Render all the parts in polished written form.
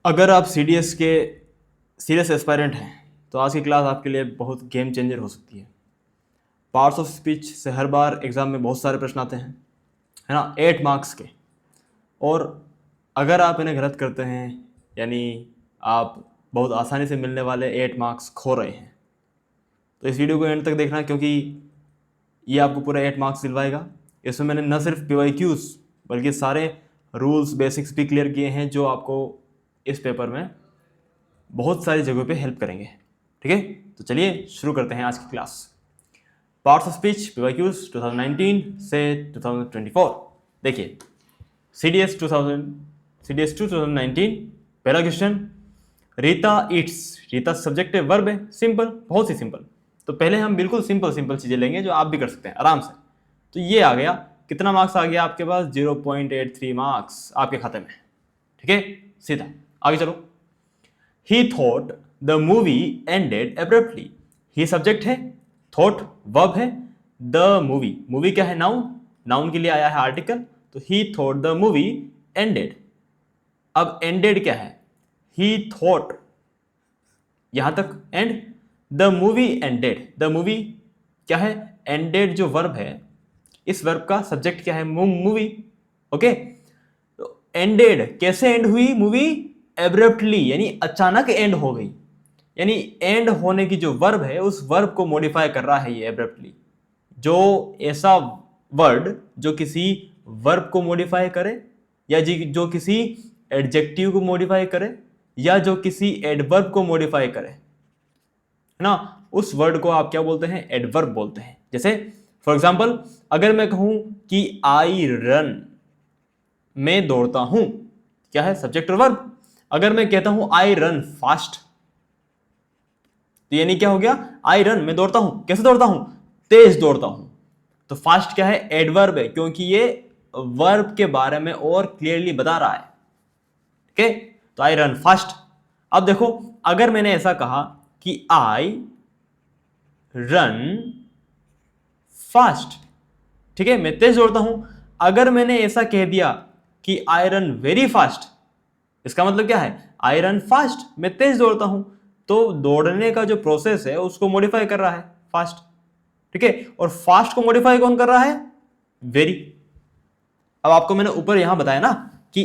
अगर आप CDS के सीरियस एस्पायरेंट हैं तो आज की क्लास आपके लिए बहुत गेम चेंजर हो सकती है। पार्ट्स ऑफ स्पीच से हर बार एग्ज़ाम में बहुत सारे प्रश्न आते हैं, है ना, 8 मार्क्स के। और अगर आप इन्हें गलत करते हैं यानी आप बहुत आसानी से मिलने वाले 8 मार्क्स खो रहे हैं। तो इस वीडियो को एंड तक देखना, क्योंकि ये आपको पूरा 8 मार्क्स दिलवाएगा। इसमें मैंने न सिर्फ PYQs बल्कि सारे रूल्स बेसिक्स भी क्लियर किए हैं जो आपको इस पेपर में बहुत सारी जगहों पे हेल्प करेंगे। ठीक है, तो चलिए शुरू करते हैं आज की class. Parts of speech PYQs 2019 से 2024। देखिए, CDS 2019 पहला question, Rita Yeats. Rita subject है, वर्ब है, सिंपल, बहुत ही सिंपल। तो पहले हम बिल्कुल सिंपल चीजें लेंगे जो आप भी कर सकते हैं आराम से। तो ये आ गया, कितना मार्क्स आ गया आपके पास? 0.83 मार्क्स आपके खाते में। ठीक है, सीधा आगे चलो। He thought the movie ended abruptly. He subject है, thought वर्ब है, the movie क्या है? नाउन। नाउन के लिए आया है आर्टिकल, तो he thought the movie ended। अब ended क्या है? He thought, यहां तक end, the movie ended। the movie क्या है? ended जो वर्ब है, इस वर्ब का सब्जेक्ट क्या है? मूवी। ओके, तो ended कैसे एंड हुई मूवी? एब्रप्टली, यानी अचानक एंड हो गई। यानी एंड होने की जो वर्ब है उस वर्ब को मॉडिफाई कर रहा है ये एब्रप्टली। जो ऐसा वर्ड जो किसी वर्ब को मॉडिफाई करे, या जो किसी एडजेक्टिव को मॉडिफाई करे, या जो किसी एडवर्ब को मॉडिफाई करे, है ना, उस वर्ड को आप क्या बोलते हैं? एडवर्ब बोलते हैं। जैसे फॉर एग्जाम्पल, अगर मैं कहूं कि आई रन, मैं दौड़ता हूं, क्या है? सब्जेक्ट और वर्ब। अगर मैं कहता हूं आई रन फास्ट, तो यानी क्या हो गया? आई रन, मैं दौड़ता हूं। कैसे दौड़ता हूं? तेज दौड़ता हूं। तो फास्ट क्या है? एडवर्ब है, क्योंकि ये वर्ब के बारे में और क्लियरली बता रहा है। ठीक है, तो आई रन फास्ट। अब देखो, अगर मैंने ऐसा कहा कि आई रन फास्ट, ठीक है, मैं तेज दौड़ता हूं। अगर मैंने ऐसा कह दिया कि आई रन वेरी फास्ट, इसका मतलब क्या है? आई रन फास्ट, मैं तेज दौड़ता हूं। तो दौड़ने का जो प्रोसेस है उसको मॉडिफाई कर रहा है फास्ट। ठीक है, और फास्ट को मॉडिफाई कौन कर रहा है? वेरी। अब आपको मैंने ऊपर यहां बताया ना कि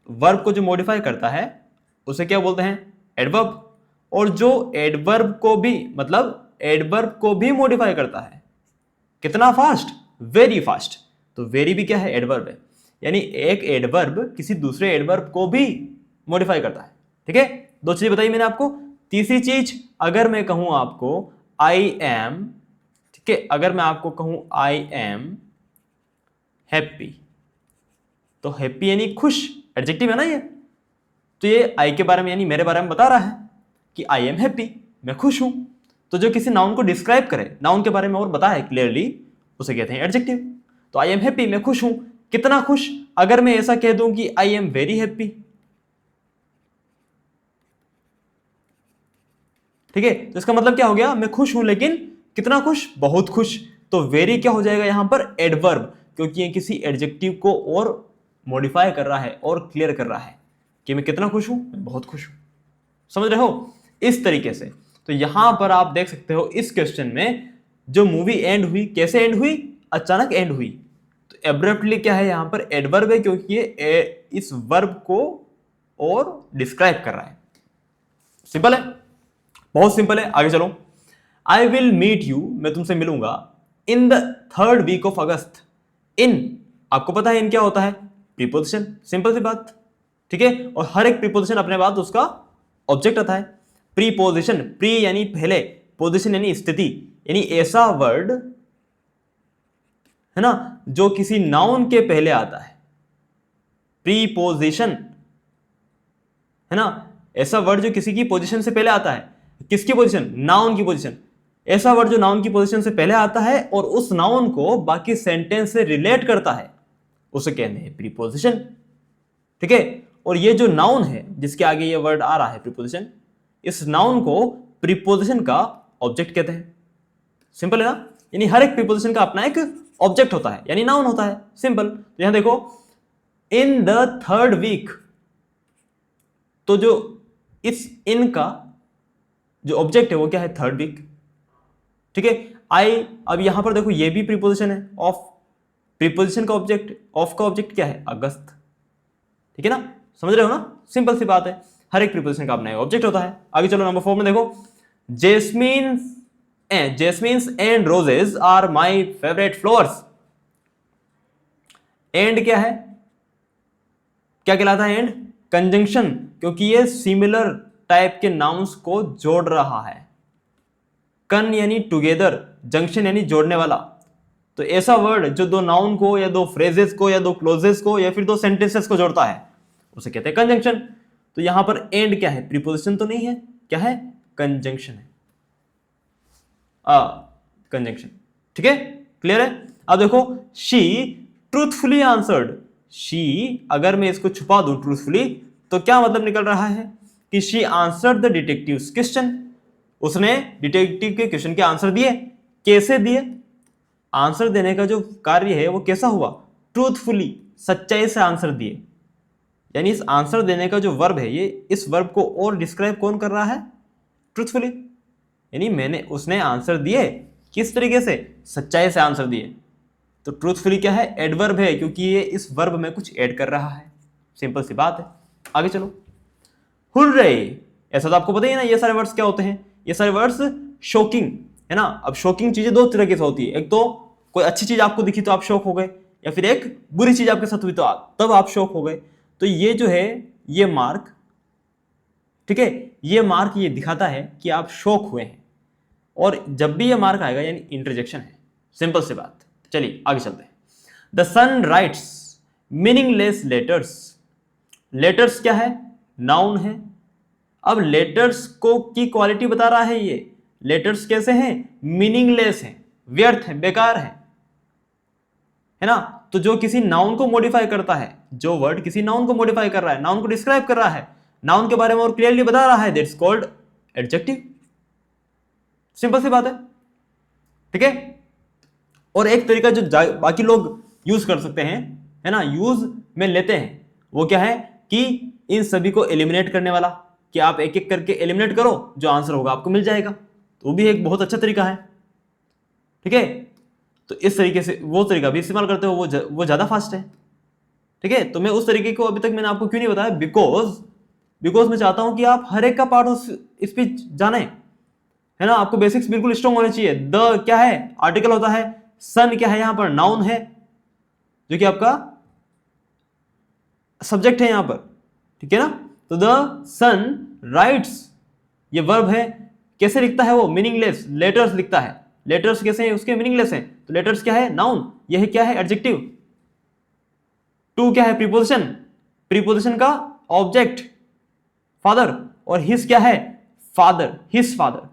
वर्ब को जो मॉडिफाई करता है उसे क्या बोलते हैं? एडवर्ब। और जो एडवर्ब को भी, मतलब एडवर्ब को भी मॉडिफाई करता है, कितना फास्ट? Very fast. तो वेरी भी क्या है? एडवर्ब है। यानी एक एडवर्ब किसी दूसरे एडवर्ब को भी मॉडिफाई करता है। ठीक है, दो चीजें बताई मैंने आपको। तीसरी चीज, अगर मैं कहूं आपको आई एम, ठीक है, अगर मैं आपको कहूं आई एम हैप्पी, तो हैप्पी यानी खुश, एडजेक्टिव है ना ये। तो ये आई के बारे में यानी मेरे बारे में बता रहा है कि आई एम हैप्पी, मैं खुश हूं। तो जो किसी नाउन को डिस्क्राइब करे, नाउन के बारे में और बताए क्लियरली, उसे कहते हैं एडजेक्टिव। तो आई एम हैप्पी, मैं खुश हूं। कितना खुश? अगर मैं ऐसा कह दूं कि आई एम वेरी हैप्पी, ठीक है, तो इसका मतलब क्या हो गया? मैं खुश हूं, लेकिन कितना खुश? बहुत खुश। तो वेरी क्या हो जाएगा यहां पर? एडवर्ब, क्योंकि ये किसी एडजेक्टिव को और मॉडिफाई कर रहा है और क्लियर कर रहा है कि मैं कितना खुश हूं, मैं बहुत खुश हूं। समझ रहे हो? इस तरीके से। तो यहां पर आप देख सकते हो इस क्वेश्चन में जो मूवी एंड हुई, कैसे एंड हुई? अचानक एंड हुई। तो एब्रप्टली क्या है यहां पर? एडवर्ब है, क्योंकि ये इस वर्ब को और डिस्क्राइब कर रहा है। सिंपल है, बहुत सिंपल है। आगे चलो। आई विल मीट यू, मैं तुमसे मिलूंगा, in the 3rd week of August. In, आपको पता है इन क्या होता है? प्रीपोजिशन, सिंपल सी बात। ठीक है, और हर एक प्रीपोजिशन अपने बाद उसका ऑब्जेक्ट आता है। प्रीपोजिशन, प्री यानी पहले, पोजिशन यानी स्थिति, यानी ऐसा वर्ड, है ना, जो किसी नाउन के पहले आता है। प्रीपोजिशन, है ना, ऐसा वर्ड जो किसी की पोजीशन से पहले आता है। किसकी पोजीशन? नाउन की पोजीशन। ऐसा वर्ड जो नाउन की पोजीशन से पहले आता है और उस नाउन को बाकी सेंटेंस से रिलेट करता है, उसे कहते हैं प्रीपोजिशन। ठीक है, और ये जो नाउन है जिसके आगे ये वर्ड आ रहा है प्रीपोजिशन, इस नाउन को प्रीपोजिशन का ऑब्जेक्ट कहते हैं। सिंपल है ना, यानी हर एक प्रीपोजिशन का अपना एक ऑब्जेक्ट होता है, यानी नाउन होता है। सिंपल। तो यहां देखो, इन द 3rd वीक, तो जो इस इन का जो ऑब्जेक्ट है वो क्या है, थर्ड वीक। ठीक है, आई, अब यहां पर देखो ये भी प्रीपोजिशन है ऑफ, प्रीपोजिशन का ऑब्जेक्ट, ऑफ का ऑब्जेक्ट क्या है, अगस्त। ठीक है ना, समझ रहे हो ना, सिंपल सी बात है, हर एक प्रीपोजिशन का अपना ऑब्जेक्ट होता है। आगे चलो नंबर 4 में देखो, jasmines and roses are my favourite flowers. And क्या है, क्या कहलाता है एंड, कंजंक्शन, क्योंकि ये सिमिलर टाइप के नाउन्स को जोड़ रहा है। कन यानी टुगेदर, जंक्शन यानी जोड़ने वाला। तो ऐसा वर्ड जो दो नाउन को या दो फ्रेजेस को या दो क्लोजेस को या फिर दो सेंटेंसेस को जोड़ता है उसे कहते हैं कंजंक्शन। तो यहां पर एंड क्या है, प्रीपोजिशन तो नहीं है, क्या है, कंजंक्शन है, कंजंक्शन। ठीक है, क्लियर है। अब देखो, शी ट्रूथफुली आंसर्ड, शी अगर मैं इसको छुपा दूं ट्रूथफुली तो क्या मतलब निकल रहा है कि she answered the detective question, उसने डिटेक्टिव के क्वेश्चन के आंसर दिए। कैसे दिए, आंसर देने का जो कार्य है वो कैसा हुआ, ट्रूथफुली, सच्चाई से आंसर दिए। यानी इस आंसर देने का जो वर्ब है, ये इस वर्ब को और डिस्क्राइब कौन कर रहा है, ट्रूथफुली। यानी मैंने, उसने आंसर दिए किस तरीके से, सच्चाई से आंसर दिए। तो ट्रूथफुली क्या है, एडवर्ब है, क्योंकि ये इस वर्ब में कुछ ऐड कर रहा है, सिंपल सी बात है। आगे चलो, हुर्रे, ऐसा तो आपको पता ही है ना, ये सारे वर्ड्स क्या होते हैं, ये सारे वर्ड्स शॉकिंग है ना। अब शॉकिंग चीजें दो तरीके से होती है, एक तो कोई अच्छी चीज आपको दिखी तो आप शॉक हो गए, या फिर एक बुरी चीज आपके साथ हुई तो तब आप शॉक हो गए। तो ये जो है, ये मार्क, ठीक है, ये मार्क ये दिखाता है कि आप शॉक हुए हैं। और जब भी ये मार्क आएगा यानी इंटरजेक्शन है, सिंपल सी बात। चलिए आगे चलते हैं। The sun writes meaningless letters, letters क्या है, नाउन है। अब लेटर्स को की क्वालिटी बता रहा है ये, लेटर्स कैसे हैं, मीनिंगलेस हैं, व्यर्थ हैं, बेकार हैं, है ना। तो जो किसी नाउन को मॉडिफाई करता है, जो वर्ड किसी नाउन को मॉडिफाई कर रहा है, नाउन को डिस्क्राइब कर रहा है, नाउन के बारे में और क्लियरली बता रहा है, दैट्स कॉल्ड एडजेक्टिव। सिंपल सी बात है, ठीक है। और एक तरीका जो बाकी लोग यूज कर सकते हैं, है ना, यूज में लेते हैं, वो क्या है कि इन सभी को एलिमिनेट करने वाला, कि आप एक एक करके एलिमिनेट करो, जो आंसर होगा आपको मिल जाएगा। तो वो भी एक बहुत अच्छा तरीका है, ठीक है। तो इस तरीके से वो तरीका भी इस्तेमाल करते हो, वो ज्यादा फास्ट है, ठीक है। तो मैं उस तरीके को अभी तक मैंने आपको क्यों नहीं बताया, बिकॉज मैं चाहता हूं कि आप हर एक का पार्ट उस स्पीच जाने, है ना। आपको बेसिक्स बिल्कुल स्ट्रॉन्ग होने चाहिए। द क्या है, आर्टिकल होता है, सन क्या है, यहां पर नाउन है जो कि आपका सब्जेक्ट है यहां पर, ठीक है ना। तो द सन राइट्स, ये वर्ब है, कैसे लिखता है वो, मीनिंगलेस लेटर्स लिखता है। लेटर्स कैसे हैं, उसके मीनिंगलेस हैं। तो लेटर्स क्या है, नाउन, यह क्या है, एडजेक्टिव। टू क्या है, प्रीपोजिशन, प्रीपोजिशन का ऑब्जेक्ट फादर, और हिज क्या है, फादर, हिज फादर,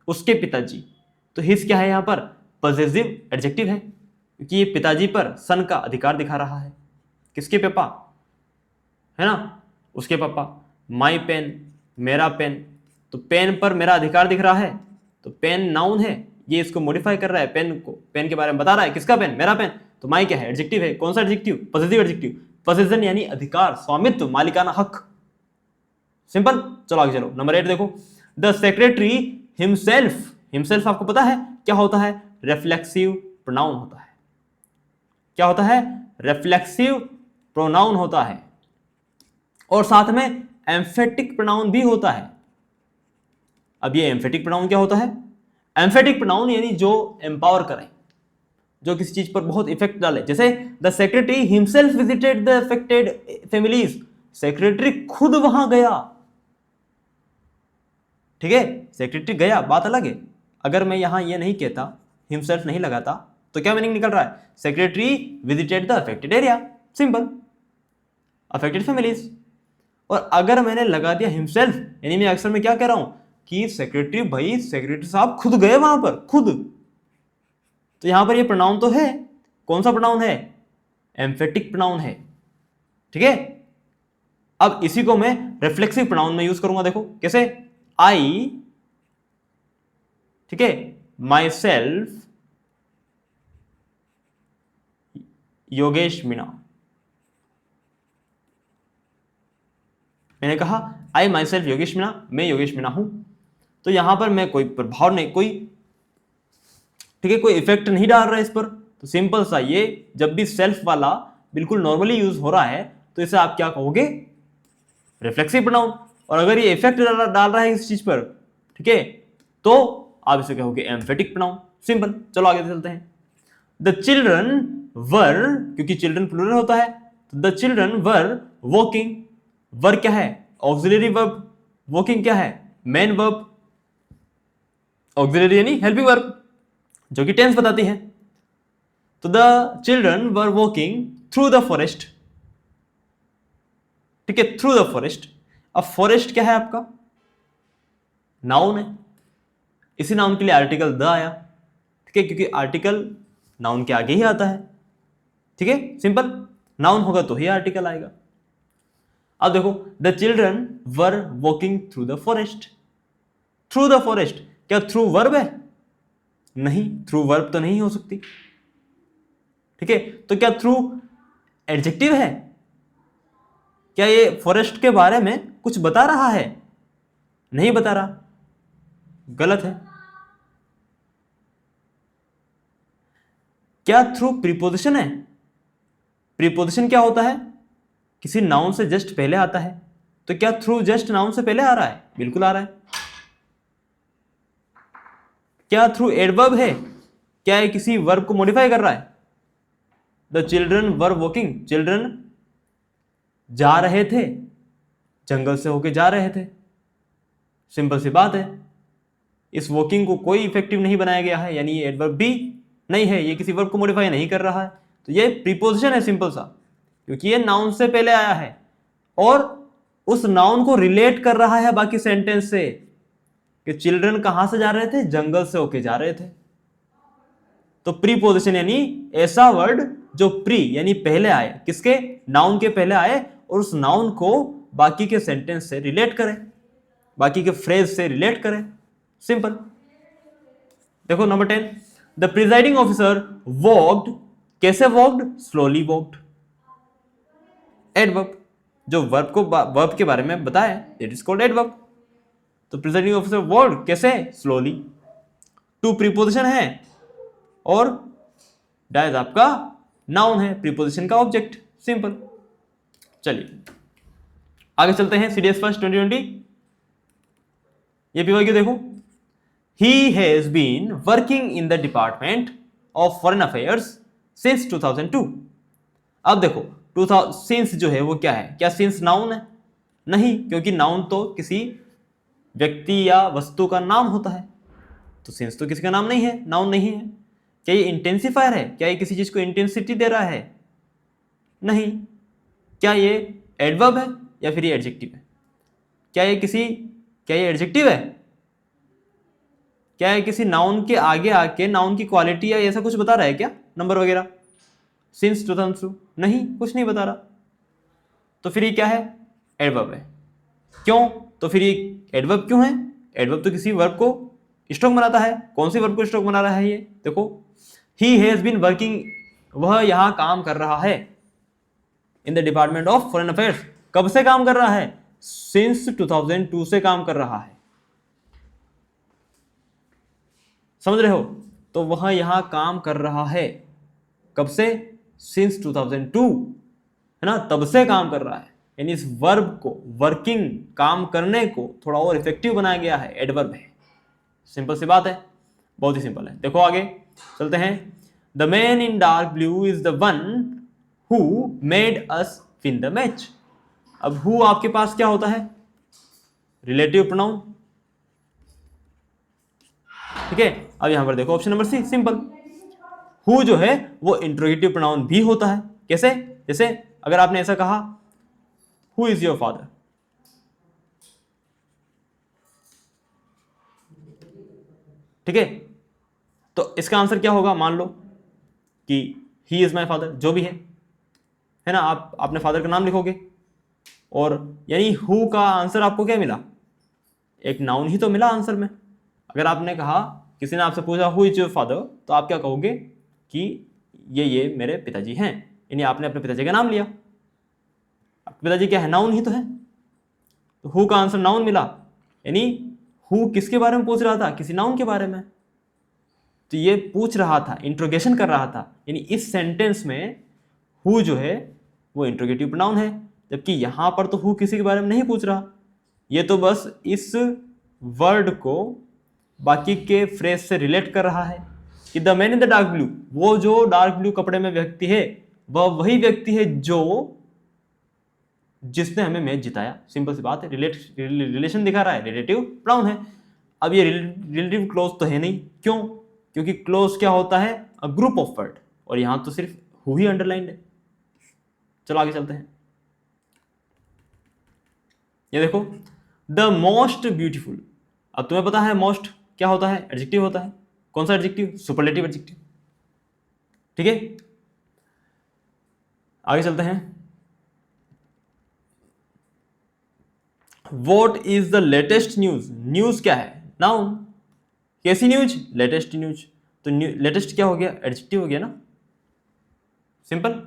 उसके पिताजी। तो हिज क्या है यहां पर, पॉसेसिव एडजेक्टिव है, क्योंकि ये पिताजी पर सन का अधिकार दिखा रहा है। किसके पापा, है ना, उसके पापा। माई पेन, मेरा पेन, तो पेन पर मेरा अधिकार दिख रहा है, तो पेन नाउन है, ये इसको मॉडिफाई कर रहा है, पेन को, पेन के बारे में बता रहा है, किसका पेन, मेरा पेन। तो माई क्या है, एडजेक्टिव है, कौन सा एडजेक्टिव, पॉसेसिव एडजेक्टिव। पॉसेशन यानी अधिकार, स्वामित्व, मालिकाना हक, सिंपल। चलो आगे चलो, नंबर 8 देखो, द सेक्रेटरी हिमसेल्फ, हिमसेल्फ आपको पता है क्या होता है, रिफ्लेक्सिव प्रोनाउन होता है। क्या होता है, रिफ्लेक्सिव प्रोनाउन होता है, और साथ में एम्फेटिक प्रोनाउन भी होता है। अब ये एम्फेटिक प्रोनाउन क्या होता है, एम्फेटिक प्रोनाउन यानी जो एम्पावर करे, जो किसी चीज पर बहुत इफेक्ट डाले। जैसे the secretary himself visited the affected families, secretary खुद वहां गया, ठीक है, सेक्रेटरी गया, बात अलग है। अगर मैं यहां ये नहीं कहता, हिमसेल्फ नहीं लगाता, तो क्या मीनिंग निकल रहा है, secretary visited the affected area, simple, affected families. और अगर मैंने लगा दिया हिमसेल्फ, यानी मैं अक्सर में क्या कह रहा हूं कि सेक्रेटरी, भाई सेक्रेटरी साहब खुद गए वहां पर, खुद। तो यहां पर ये प्रोनाउन तो है, कौन सा प्रोनाउन है, एम्फेटिक प्रोनाउन है, ठीक है। अब इसी को मैं रिफ्लेक्सिव प्रोनाउन में यूज करूंगा, देखो कैसे, आई, ठीक है, माई सेल्फ, योगेश मीना। मैंने कहा आई माई सेल्फ योगेश मीणा, मैं योगेश मीणा हूं। तो यहां पर मैं कोई प्रभाव नहीं, कोई ठीक है, कोई इफेक्ट नहीं डाल रहा है इस पर। तो सिंपल सा ये, जब भी सेल्फ वाला बिल्कुल नॉर्मली यूज हो रहा है तो इसे आप क्या कहोगे, रिफ्लेक्सिव प्रोनाउन। और अगर ये इफेक्ट डाल रहा है इस चीज पर, ठीक है, तो आप इसे कहोगे एम्फेटिक प्रोनाउन। सिंपल। चलो आगे चलते हैं। द चिल्ड्रन वर, क्योंकि चिल्ड्रन प्लूरल होता है, तो द चिल्ड्रन वर वॉकिंग। वर क्या है, ऑक्सिलरी वर्ब। वॉकिंग क्या है, मेन वर्ब। ऑक्सिलरी यानी हेल्पिंग वर्ब, जो कि टेंस बताती है। तो the children were walking through the forest, ठीक है, थ्रू द फॉरेस्ट। अब फॉरेस्ट क्या है आपका, नाउन है। इसी नाउन के लिए आर्टिकल द आया, ठीक है, क्योंकि आर्टिकल नाउन के आगे ही आता है। ठीक है, सिंपल। नाउन होगा तो ही आर्टिकल आएगा। अब देखो, the children were walking through the forest. Through the forest, क्या थ्रू वर्ब है, नहीं, थ्रू वर्ब तो नहीं हो सकती। ठीक है, तो क्या थ्रू एडजेक्टिव है, क्या ये फॉरेस्ट के बारे में कुछ बता रहा है, नहीं बता रहा, गलत है। क्या थ्रू प्रीपोजिशन है, प्रीपोजिशन क्या होता है, किसी नाउन से जस्ट पहले आता है। तो क्या थ्रू जस्ट नाउन से पहले आ रहा है, बिल्कुल आ रहा है। क्या थ्रू एडवर्ब है, क्या ये किसी वर्ब को मॉडिफाई कर रहा है। The children were walking, children जा रहे थे, जंगल से होके जा रहे थे, सिंपल सी बात है। इस वॉकिंग को कोई इफेक्टिव नहीं बनाया गया है, यानी ये एडवर्ब भी नहीं है, ये किसी वर्ब को मॉडिफाई नहीं कर रहा है। तो ये प्रीपोजिशन है, सिंपल सा, क्योंकि ये नाउन से पहले आया है और उस नाउन को रिलेट कर रहा है बाकी सेंटेंस से, कि चिल्ड्रन कहां से जा रहे थे, जंगल से होके जा रहे थे। तो प्रीपोजिशन यानी ऐसा वर्ड जो प्री यानी पहले आए, किसके, नाउन के पहले आए, और उस नाउन को बाकी के सेंटेंस से रिलेट करें, बाकी के फ्रेज से रिलेट करें। सिंपल। देखो number 10, the presiding officer walked, कैसे वॉक्ड, स्लोली वॉक्ड। एडवर्ब, जो वर्ब के बारे में बताया, इट इज कॉल्ड एडवर्ब। तो प्रिजाइडिंग ऑफिसर वॉक्ड कैसे, स्लोली। टू प्रीपोजिशन है और डाइज आपका नाउन है, प्रीपोजिशन का ऑब्जेक्ट। सिंपल। चलिए आगे चलते हैं। सीडीएस फर्स्ट 2020, ये पीवाईक्यू देखो। He has been working in the Department of Foreign Affairs since 2002. अब देखो, 2000 since जो है वो क्या है, क्या since नाउन है, नहीं, क्योंकि नाउन तो किसी व्यक्ति या वस्तु का नाम होता है, तो since तो किसी का नाम नहीं है, नाउन नहीं है। क्या ये इंटेंसिफायर है, क्या ये किसी चीज को इंटेंसिटी दे रहा है, नहीं। क्या ये एडवर्ब है या फिर ये एडजेक्टिव है, क्या ये एडजेक्टिव है, क्या है किसी नाउन के आगे आके नाउन की क्वालिटी या ऐसा कुछ बता रहा है क्या, नंबर वगैरह। सिंस 2002, नहीं, कुछ नहीं बता रहा। तो फिर ये क्या है, एडवर्ब है। क्यों, तो फिर ये एडवर्ब क्यों है, एडवर्ब तो किसी वर्ब को स्ट्रोक बनाता है। कौन सी वर्ब को स्ट्रोक बना रहा है, ये देखो, ही हैज बीन वर्किंग, वह यहां काम कर रहा है, in the department of foreign affairs. कब से काम कर रहा है, सिंस 2002 से काम कर रहा है, समझ रहे हो। तो वह यहां काम कर रहा है, कब से, सिंस 2002, है ना, तब से काम कर रहा है। यानी इस वर्ब को, वर्किंग, काम करने को थोड़ा और इफेक्टिव बनाया गया है, एडवर्ब है। सिंपल सी बात है, बहुत ही सिंपल है। देखो आगे चलते हैं। The man in dark blue is the one who made us win the match. अब हु आपके पास क्या होता है, रिलेटिव प्रोनाउन, ठीक है। अब यहां पर देखो option number C, simple. Who जो है वो इंट्रोगेटिव प्रोनाउन भी होता है। कैसे, जैसे अगर आपने ऐसा कहा, हु इज योर फादर, ठीक है, तो इसका आंसर क्या होगा, मान लो कि ही इज माई फादर, जो भी है ना, आप अपने फादर का नाम लिखोगे, और यानी हु का आंसर आपको क्या मिला, एक नाउन ही तो मिला आंसर में। अगर आपने कहा, किसी ने आपसे पूछा हु इज योर फादर, तो आप क्या कहोगे कि ये मेरे पिताजी हैं, यानी आपने अपने पिताजी का नाम लिया। पिताजी क्या है, नाउन ही तो है। तो हु का आंसर नाउन मिला, यानी हु किसके बारे में पूछ रहा था, किसी नाउन के बारे में। तो ये पूछ रहा था, इंट्रोगेशन कर रहा था, यानी इस सेंटेंस में हु जो है वो इंट्रोगेटिव प्रोनाउन है, जबकि यहां पर तो हु किसी के बारे में नहीं पूछ रहा, ये तो बस इस वर्ड को बाकी के फ्रेज से रिलेट कर रहा है कि the man in the dark blue, वो जो डार्क ब्लू कपड़े में व्यक्ति है वह वही व्यक्ति है जिसने हमें मैच जिताया। सिंपल सी बात है, रिलेशन दिखा रहा है, रिलेटिव प्रोनाउन है। अब ये रिलेटिव क्लोज तो है नहीं, क्यों? क्योंकि क्लोज क्या होता है, अ ग्रुप ऑफ वर्ड, और यहां तो सिर्फ हु ही अंडरलाइंड है। चलो आगे चलते हैं। ये देखो, द मोस्ट ब्यूटीफुल। अब तुम्हें पता है मोस्ट क्या होता है, एडजेक्टिव होता है। कौन सा एडजेक्टिव, सुपरलेटिव एडजेक्टिव। ठीक है, आगे चलते हैं। What is the latest news, news क्या है, नाउन। कैसी न्यूज, लेटेस्ट न्यूज। तो लेटेस्ट क्या हो गया, एडजेक्टिव हो गया ना, सिंपल,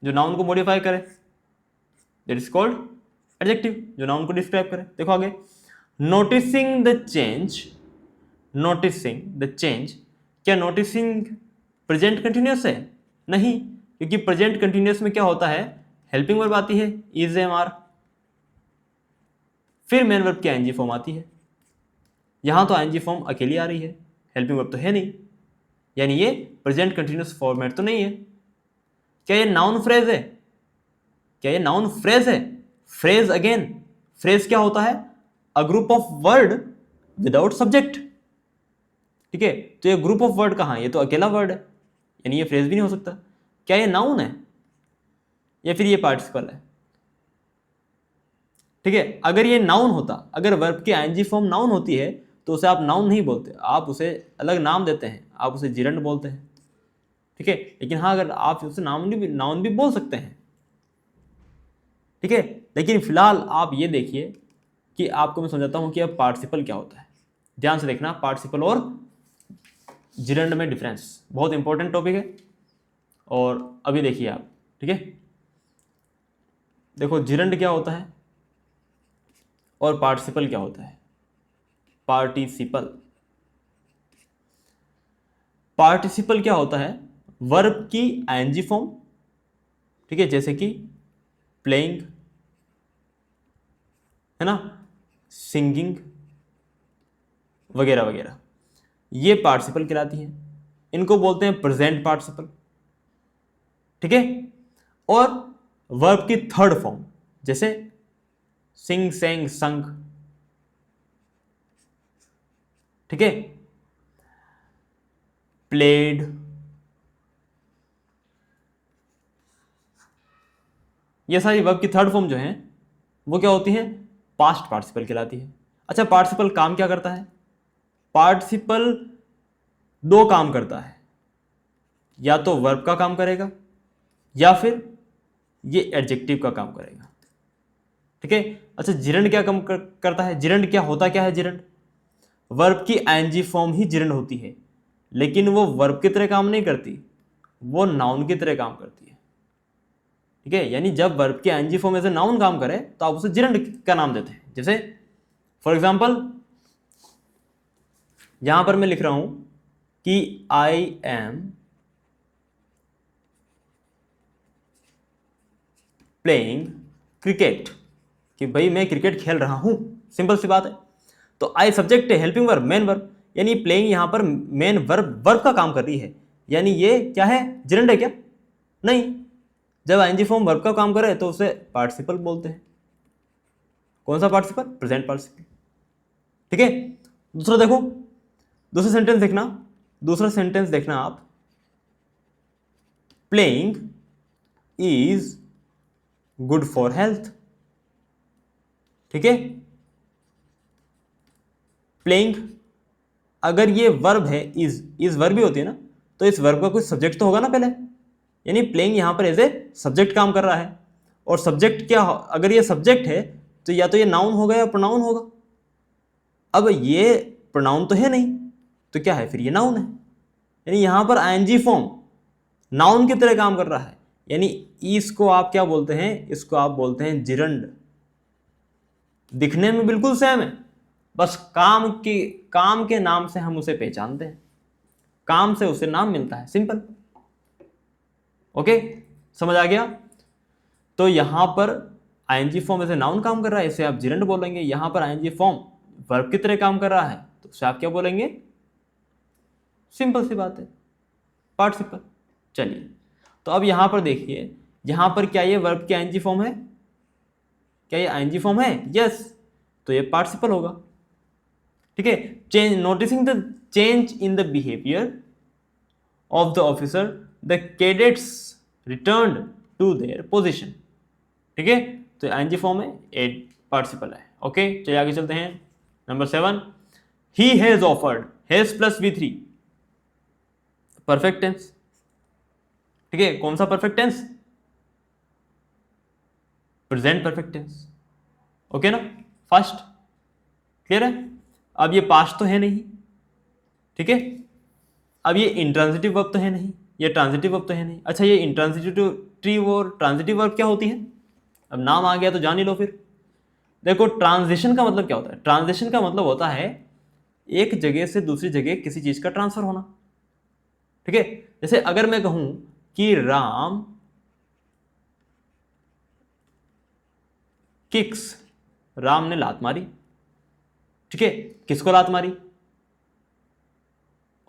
जो नाउन को मॉडिफाई करे दैट इज कॉल्ड एडजेक्टिव, जो नाउन को डिस्क्राइब करे। देखो आगे, noticing the change, noticing the change, क्या नोटिसिंग प्रेजेंट कंटिन्यूअस है, नहीं, क्योंकि प्रेजेंट कंटिन्यूअस में क्या होता है, हेल्पिंग वर्ब आती है, इज एम आर, फिर मेन वर्ब की आईएनजी फॉर्म आती है। यहां तो आईएनजी फॉर्म अकेली आ रही है, हेल्पिंग वर्ब तो है नहीं, यानी ये प्रेजेंट कंटिन्यूअस फॉर्मेट तो नहीं है। क्या ये नाउन फ्रेज है, क्या ये नाउन फ्रेज है, फ्रेज अगेन, फ्रेज क्या होता है, a group of word without subject. ठीक है, तो ये ग्रुप ऑफ वर्ड कहां है, ये तो अकेला वर्ड है, यानी ये फ्रेज भी नहीं हो सकता। क्या ये नाउन है या फिर ये पार्टिसिपल है। ठीक है, अगर ये नाउन होता, अगर वर्ब की आईएनजी फॉर्म नाउन होती है तो उसे आप नाउन नहीं बोलते, आप उसे अलग नाम देते हैं, आप उसे जिरंड बोलते हैं। ठीक है, लेकिन हाँ अगर आप उसे नाउन भी बोल सकते हैं। ठीक है, लेकिन फिलहाल आप ये देखिए कि आपको मैं समझाता हूं कि अब पार्टिसिपल क्या होता है। ध्यान से देखना, पार्टिसिपल और जिरंड में डिफरेंस, बहुत इंपॉर्टेंट टॉपिक है। और अभी देखिए आप, ठीक है, देखो जिरंड क्या होता है और पार्टिसिपल क्या होता है। पार्टिसिपल, पार्टिसिपल क्या होता है, वर्ब की आईएनजी फॉर्म, ठीक है, जैसे कि प्लेइंग है ना, सिंगिंग वगैरह वगैरह, ये पार्टिसिपल कहलाती है, इनको बोलते हैं प्रेजेंट पार्टिसिपल। ठीक है, और वर्ब की थर्ड फॉर्म जैसे सिंग, सेंग, संग, ठीक है, प्लेड, ये सारी वर्ब की थर्ड फॉर्म जो है वो क्या होती है, पास्ट पार्टिसिपल कहलाती है। अच्छा, पार्टिसिपल काम क्या करता है, पार्टिसिपल दो काम करता है, या तो वर्ब का काम करेगा या फिर ये एडजेक्टिव का काम करेगा। ठीक है, अच्छा जिरंड क्या काम करता है, जिरंड क्या होता क्या है, जिरंड वर्ब की आईएनजी फॉर्म ही जिरंड होती है, लेकिन वो वर्ब की तरह काम नहीं करती, वो नाउन की तरह काम करती है। ठीक है, यानी जब वर्ब की ING form as a noun काम करे तो आप उसे जिरंड का नाम देते हैं। जैसे फॉर एग्जांपल यहां पर मैं लिख रहा हूं कि आई एम प्लेइंग क्रिकेट, कि भाई मैं क्रिकेट खेल रहा हूं, सिंपल सी बात है। तो आई सब्जेक्ट है, हेल्पिंग वर्ब, मेन वर्ब, यानी प्लेइंग यहां पर मेन वर्ब का काम कर रही है, यानी ये क्या है, जिरंड है क्या, नहीं। जब आईएनजी फॉर्म वर्ब का काम करे तो उसे पार्टिसिपल बोलते हैं। कौन सा पार्टिसिपल, प्रेजेंट पार्टिसिपल। ठीक है, दूसरा देखो, दूसरा सेंटेंस देखना, दूसरा सेंटेंस देखना आप, playing is good for health. ठीक है, प्लेइंग, अगर ये वर्ब है, इज वर्ब भी होती है ना, तो इस वर्ब का कोई सब्जेक्ट तो होगा ना पहले, यानी प्लेइंग यहां पर एज ए सब्जेक्ट काम कर रहा है। और सब्जेक्ट क्या, अगर ये सब्जेक्ट है तो या तो ये नाउन होगा या प्रोनाउन होगा। अब ये प्रोनाउन तो है नहीं, तो क्या है फिर, ये नाउन है, यानी यहां पर आईएनजी फॉर्म नाउन की तरह काम कर रहा है, यानी इसको आप क्या बोलते हैं, इसको आप बोलते हैं जिरंड। दिखने में बिल्कुल सेम है, बस काम के नाम से हम उसे पहचानते हैं, काम से उसे नाम मिलता है, सिंपल। ओके, समझ आ गया। तो यहां पर आईएनजी फॉर्म ऐसे नाउन काम कर रहा है, इसे आप जिरंड बोलेंगे। यहां पर आईएनजी फॉर्म वर्ब की तरह काम कर रहा है, तो उसे आप क्या बोलेंगे? सिंपल सी बात है, पार्टिसिपल। चलिए, तो अब यहां पर देखिए, यहां पर क्या ये वर्ब की आईएनजी फॉर्म है? क्या ये आईएनजी फॉर्म है? यस, तो ये पार्टिसिपल होगा। ठीक है, change, noticing the change in the behaviour of the officer, the cadets returned to their position. ठीक है, तो आईएनजी फॉर्म है, एड पार्टिसिपल है। ओके, चलिए आगे चलते हैं। Number 7, he has offered, has plus V3, perfect tense. ठीक है, कौन सा perfect tense? Present perfect tense. Okay ना, फर्स्ट क्लियर है। अब ये पास्ट तो है नहीं, ठीक है। अब ये इंट्रांजिटिव वर्ब तो है नहीं, ये ट्रांजिटिव वर्ब तो है नहीं। अच्छा, ये इंट्रांजिटिव और ट्रांजिटिव वर्ब क्या होती है? अब नाम आ गया तो जान ही लो फिर। देखो, ट्रांजिशन का मतलब क्या होता है? ट्रांजिशन का मतलब होता है एक जगह से दूसरी जगह किसी चीज का ट्रांसफर होना। ठीक है, जैसे अगर मैं कहूं कि राम किक्स, राम ने लात मारी। ठीक है, किसको लात मारी?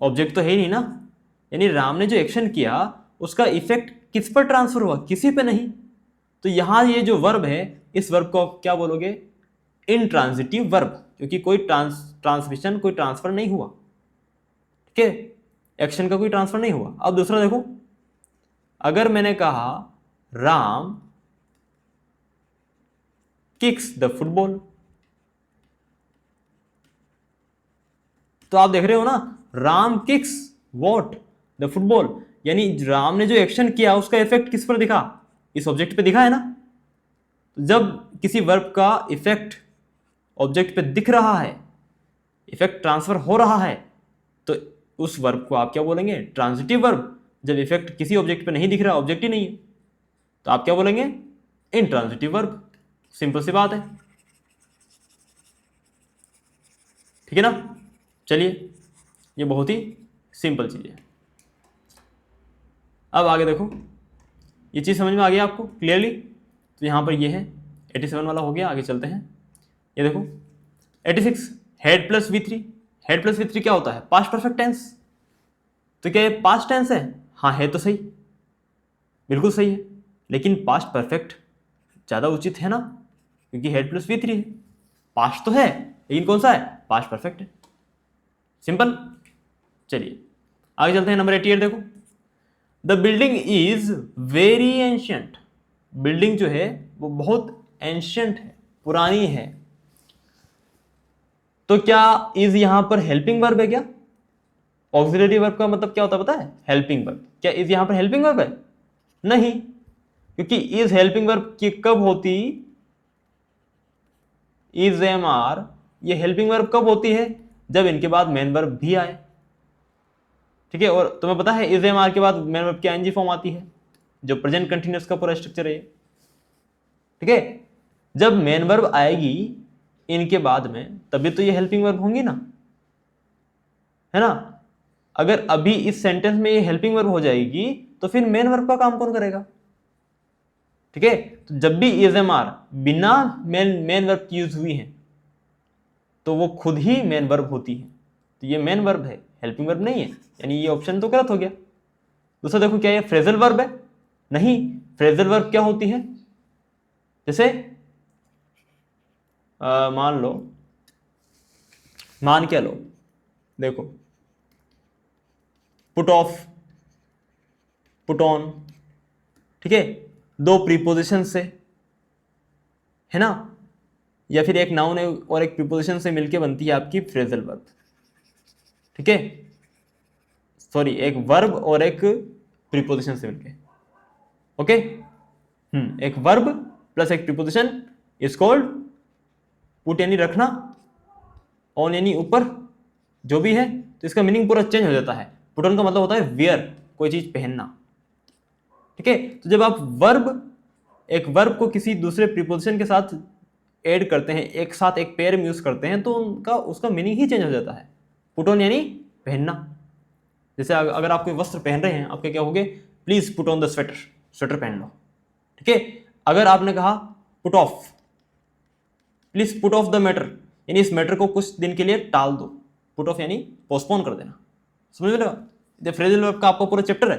ऑब्जेक्ट तो है ही नहीं ना, यानी राम ने जो एक्शन किया उसका इफेक्ट किस पर ट्रांसफर हुआ? किसी पे नहीं। तो यहां ये जो वर्ब है, इस वर्ब को क्या बोलोगे? इनट्रांजिटिव वर्ब, क्योंकि कोई ट्रांसमिशन, कोई ट्रांसफर नहीं हुआ। ठीक है, एक्शन का कोई ट्रांसफर नहीं हुआ। अब दूसरा देखो, अगर मैंने कहा राम किक्स द फुटबॉल, तो आप देख रहे हो ना, Ram kicks what the football, यानी राम ने जो एक्शन किया उसका इफेक्ट किस पर दिखा? इस ऑब्जेक्ट पे दिखा है ना। तो जब किसी वर्ब का इफेक्ट ऑब्जेक्ट पे दिख रहा है, इफेक्ट ट्रांसफर हो रहा है, तो उस वर्ब को आप क्या बोलेंगे? Transitive verb. जब इफेक्ट किसी ऑब्जेक्ट पे नहीं दिख रहा, ऑब्जेक्ट ही नहीं है, तो आप क्या बोलेंगे? Intransitive verb. सिंपल सी बात है, ठीक है ना। चलिए, ये बहुत ही सिंपल चीज है। अब आगे देखो, ये चीज समझ में आ गया आपको क्लियरली? तो यहां पर ये है 87 वाला हो गया। आगे चलते हैं, ये देखो 86, head plus V3। Head plus V3 क्या होता है? Past perfect tense. तो क्या ये पास्ट टेंस है? हाँ, है तो सही, बिल्कुल सही है, लेकिन पास्ट परफेक्ट ज्यादा उचित है ना, क्योंकि हेड प्लस V3 है। पास्ट तो है, लेकिन कौन सा है? पास्ट परफेक्ट है, सिंपल। चलिए आगे चलते हैं। नंबर 88 देखो, the building is very ancient. Building जो है वो बहुत एंशियंट है, पुरानी है। तो क्या इज यहां पर हेल्पिंग वर्ब है क्या? ऑक्सिलरी वर्ब का मतलब क्या होता है पता है? Helping verb. क्या इज यहां पर हेल्पिंग वर्ब है? नहीं, क्योंकि इज हेल्पिंग वर्ब की कब होती? इज एम आर, ये हेल्पिंग वर्ब कब होती है? जब इनके बाद मेन वर्ब भी आए। ठीक है, और तुम्हें पता है इज एम आर के बाद मेन वर्ब की आईएनजी फॉर्म आती है, जो प्रेजेंट कंटिन्यूअस का पूरा स्ट्रक्चर है। ठीक है, जब मेन वर्ब आएगी इनके बाद में, तभी तो ये हेल्पिंग वर्ब होंगी ना, है ना। अगर अभी इस सेंटेंस में ये हेल्पिंग वर्ब हो जाएगी, तो फिर मेन वर्ब का काम कौन करेगा? ठीक है, तो जब भी इज एम आर बिना मेन वर्ब की यूज हुई है, तो वो खुद ही मेन वर्ब होती है। तो ये मेन वर्ब है, हेल्पिंग वर्ब नहीं है, यानी ये ऑप्शन तो गलत हो गया। दूसरा देखो, क्या ये फ्रेजल वर्ब है? नहीं, फ्रेजल वर्ब क्या होती है? जैसे मान लो, मान क्या लो, देखो पुट ऑफ, पुट ऑन, ठीक है, दो प्रीपोजिशन से, है ना, या फिर एक नाउन और एक प्रीपोजिशन से मिलके बनती है आपकी फ्रेजल वर्ब। ठीक है, सॉरी, एक वर्ब और एक प्रीपोजिशन से मिलके। ओके, एक वर्ब प्लस एक प्रीपोजिशन इज कॉल्ड पुट, यानी रखना, ऑन यानी ऊपर, जो भी है, तो इसका मीनिंग पूरा चेंज हो जाता है। पुट ऑन का मतलब होता है वियर, कोई चीज पहनना। ठीक है, तो जब आप वर्ब, एक वर्ब को किसी दूसरे प्रीपोजिशन के साथ ऐड करते हैं, एक साथ एक पेयर में यूज करते हैं, तो उनका उसका मीनिंग ही चेंज हो जाता है। पुट ऑन यानी पहनना। जैसे अगर आप कोई वस्त्र पहन रहे हैं, आपके क्या होगे, please put on the sweater, sweater पहन लो, ठीक है। अगर आपने कहा put off, please put off the matter, यानी इस मैटर को कुछ दिन के लिए टाल दो। पुट ऑफ यानी पोस्टपोन कर देना, समझ में? ये फ्रेजल वर्ब का आपका पूरा चैप्टर है।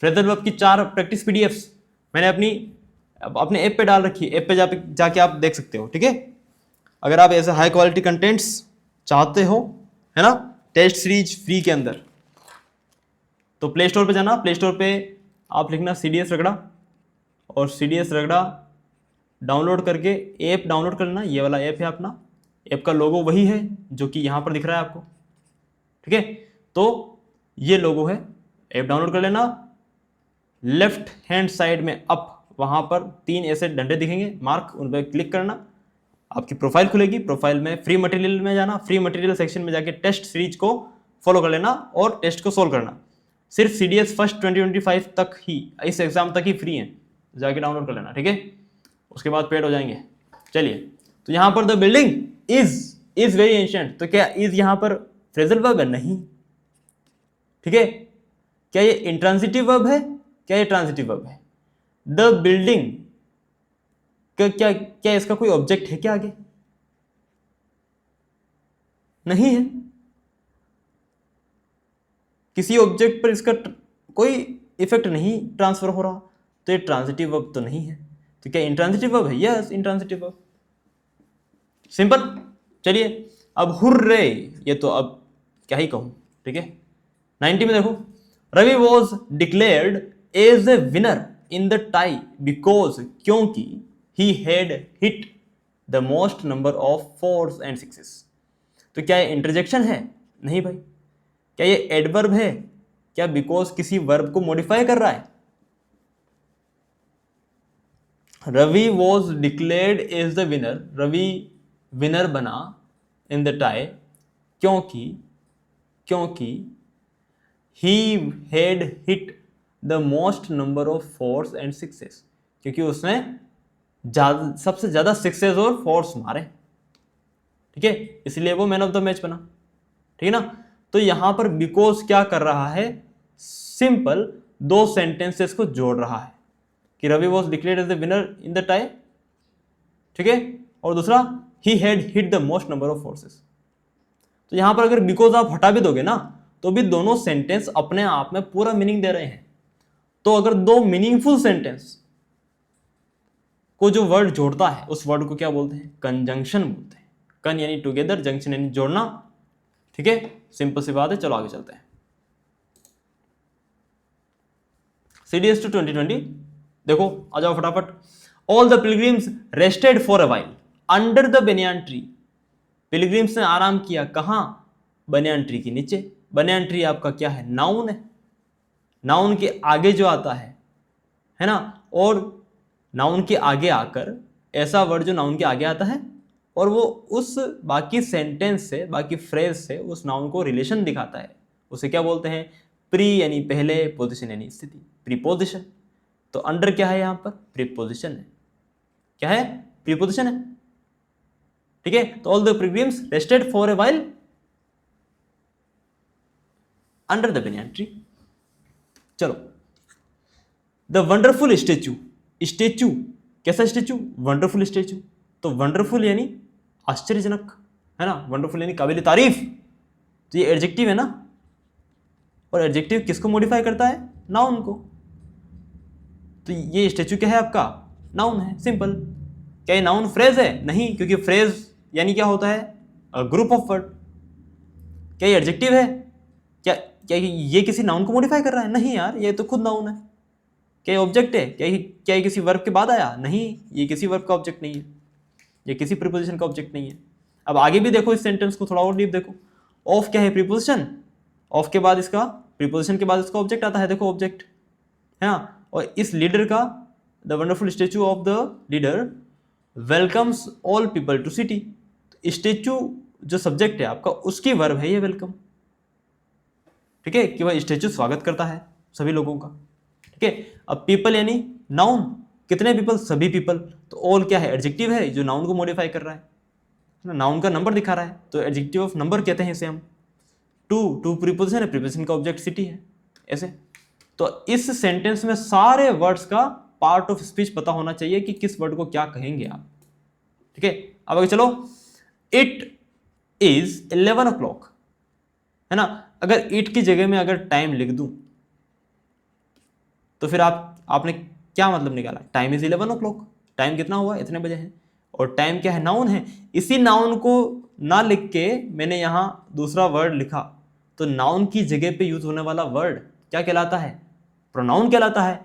फ्रेजल वर्ब की 4 प्रैक्टिस पीडीएफ्स मैंने अपने ऐप पे डाल रखी है, ऐप पे जाके आप देख सकते हो, ठीक है। अगर आप ऐसे हाई क्वालिटी कंटेंट्स चाहते हो, है ना, टेस्ट सीरीज फ्री के अंदर, तो प्ले स्टोर पे जाना, प्ले स्टोर पे आप लिखना CDS रगड़ा, और CDS रगड़ा डाउनलोड करके ऐप डाउनलोड कर लेना। ये वाला ऐप है अपना, ऐप का लोगो वही है जो कि यहाँ पर दिख रहा है आपको, ठीक है। तो ये लोगो है, ऐप डाउनलोड कर लेना। लेफ्ट हैंड साइड में अप, वहाँ पर 3 ऐसे डंडे दिखेंगे मार्क, उन पर क्लिक करना, आपकी प्रोफाइल खुलेगी। प्रोफाइल में फ्री मटेरियल में जाना, फ्री मटेरियल सेक्शन में जाके टेस्ट सीरीज को फॉलो कर लेना और टेस्ट को सोल्व करना। सिर्फ CDS फर्स्ट 2025 तक ही, इस एग्जाम तक ही फ्री है, जाके डाउनलोड कर लेना, ठीक है। उसके बाद पेड हो जाएंगे। चलिए, तो यहाँ पर the building is very ancient, तो क्या इज यहाँ पर फ्रेजल वर्ब है? नहीं, ठीक है। क्या ये इंट्रांजिटिव वर्ब है? क्या ये ट्रांजिटिव वर्ब है? द बिल्डिंग क्या इसका कोई ऑब्जेक्ट है क्या आगे? नहीं है, किसी ऑब्जेक्ट पर इसका कोई इफेक्ट नहीं ट्रांसफर हो रहा, तो ये ट्रांजिटिव वर्ब तो नहीं है। तो क्या इंट्रांजिटिव वर्ब है? Yes, intransitive verb, simple. चलिए, अब हुर्रे, ये तो अब क्या ही कहूं, ठीक है। 90 में देखो, Ravi was declared as a winner in the tie because, क्योंकि he had hit the most number of 4s and 6s। तो क्या ये इंटरजेक्शन है? नहीं भाई। क्या ये एडवर्ब है? क्या बिकॉज किसी वर्ब को मॉडिफाई कर रहा है? Ravi was declared as the winner, Ravi winner बना इन द टाई क्योंकि he had hit the most number of 4s and 6s, क्योंकि उसने सबसे ज्यादा 6s और 4s मारे, ठीक है, इसलिए वो मैन ऑफ द मैच बना, ठीक है ना। तो यहां पर बिकॉज क्या कर रहा है, सिंपल 2 सेंटेंसेस को जोड़ रहा है कि Ravi was declared as the winner in the tie, ठीक है, और दूसरा he had hit the most number of 4s। तो यहां पर अगर बिकॉज आप हटा भी दोगे ना, तो भी दोनों सेंटेंस अपने आप में पूरा मीनिंग दे रहे हैं। तो अगर 2 मीनिंगफुल सेंटेंस को जो वर्ड जोड़ता है, उस वर्ड को क्या बोलते हैं? कंजंक्शन बोलते हैं। कन यानी टुगेदर, जंक्शन यानी जोड़ना, ठीक है, सिंपल सी बात है। चलो आगे चलते हैं। CDS to 2020 देखो, आ जाओ फटाफट। All the pilgrims rested for a while under the banyan tree. Pilgrims ने आराम किया कहां? बनियान ट्री के नीचे। बनियान ट्री आपका क्या है? नाउन है। नाउन के आगे जो आता है ना, और नाउन के आगे आकर ऐसा वर्ड जो नाउन के आगे आता है और वो उस बाकी सेंटेंस से, बाकी फ्रेज से उस नाउन को रिलेशन दिखाता है, उसे क्या बोलते हैं? प्री यानी पहले, पोजीशन यानी स्थिति, प्रीपोजिशन। तो अंडर क्या है? यहां पर प्रीपोजिशन है। क्या है? प्रीपोजिशन है, ठीक है। तो all the pilgrims rested for a while under the banyan tree. चलो, द वंडरफुल स्टेचू। स्टेचू कैसा स्टेचू? Wonderful statue. तो वंडरफुल यानी आश्चर्यजनक, है ना, वंडरफुल यानी काबिल तारीफ। तो ये एडजेक्टिव है ना, और एडजेक्टिव किसको मॉडिफाई करता है? नाउन को। तो ये स्टेचू क्या है आपका? नाउन है, सिंपल। क्या ये नाउन फ्रेज है? नहीं, क्योंकि फ्रेज यानी क्या होता है? Group of word. क्या ये एडजेक्टिव है? क्या ये किसी नाउन को मॉडिफाई कर रहा है? नहीं यार, ये तो खुद नाउन है। क्या ये ऑब्जेक्ट है? क्या ये किसी वर्ब के बाद आया? नहीं, ये किसी वर्ब का ऑब्जेक्ट नहीं है, ये किसी प्रीपोजिशन का ऑब्जेक्ट नहीं है। अब आगे भी देखो, इस सेंटेंस को थोड़ा और डीप देखो। ऑफ क्या है? प्रीपोजिशन। ऑफ के बाद इसका, प्रीपोजिशन के बाद इसका ऑब्जेक्ट आता है, देखो ऑब्जेक्ट है ना। और इस लीडर का, the wonderful statue of the leader welcomes all people to city. Statue जो सब्जेक्ट है आपका, उसकी वर्ब है ये वेलकम, ठीक है, कि वह स्टेचू स्वागत करता है सभी लोगों का, ठीक है। अब पीपल यानी नाउन, कितने पीपल, सभी पीपल। तो ऑल क्या है, एडजेक्टिव है जो नाउन को मॉडिफाई कर रहा है ना, नाउन का नंबर दिखा रहा है, तो एडजेक्टिव ऑफ नंबर कहते हैं इसे हम। टू प्रीपोजिशन है, प्रीपोजिशन का ऑब्जेक्ट सिटी है, ऐसे। तो इस सेंटेंस में सारे वर्ड्स का पार्ट ऑफ स्पीच पता होना चाहिए कि किस वर्ड को क्या कहेंगे आप, ठीक है। अब आगे चलो, इट इज 11 o'clock, है ना। अगर इट की जगह में अगर टाइम लिख दूं तो फिर आपने क्या मतलब निकाला, टाइम इज 11 o'clock, टाइम कितना हुआ, इतने बजे है। और टाइम क्या है, नाउन है। इसी नाउन को ना लिख के मैंने यहां दूसरा वर्ड लिखा, तो नाउन की जगह पे यूज होने वाला वर्ड क्या कहलाता है, प्रोनाउन कहलाता है।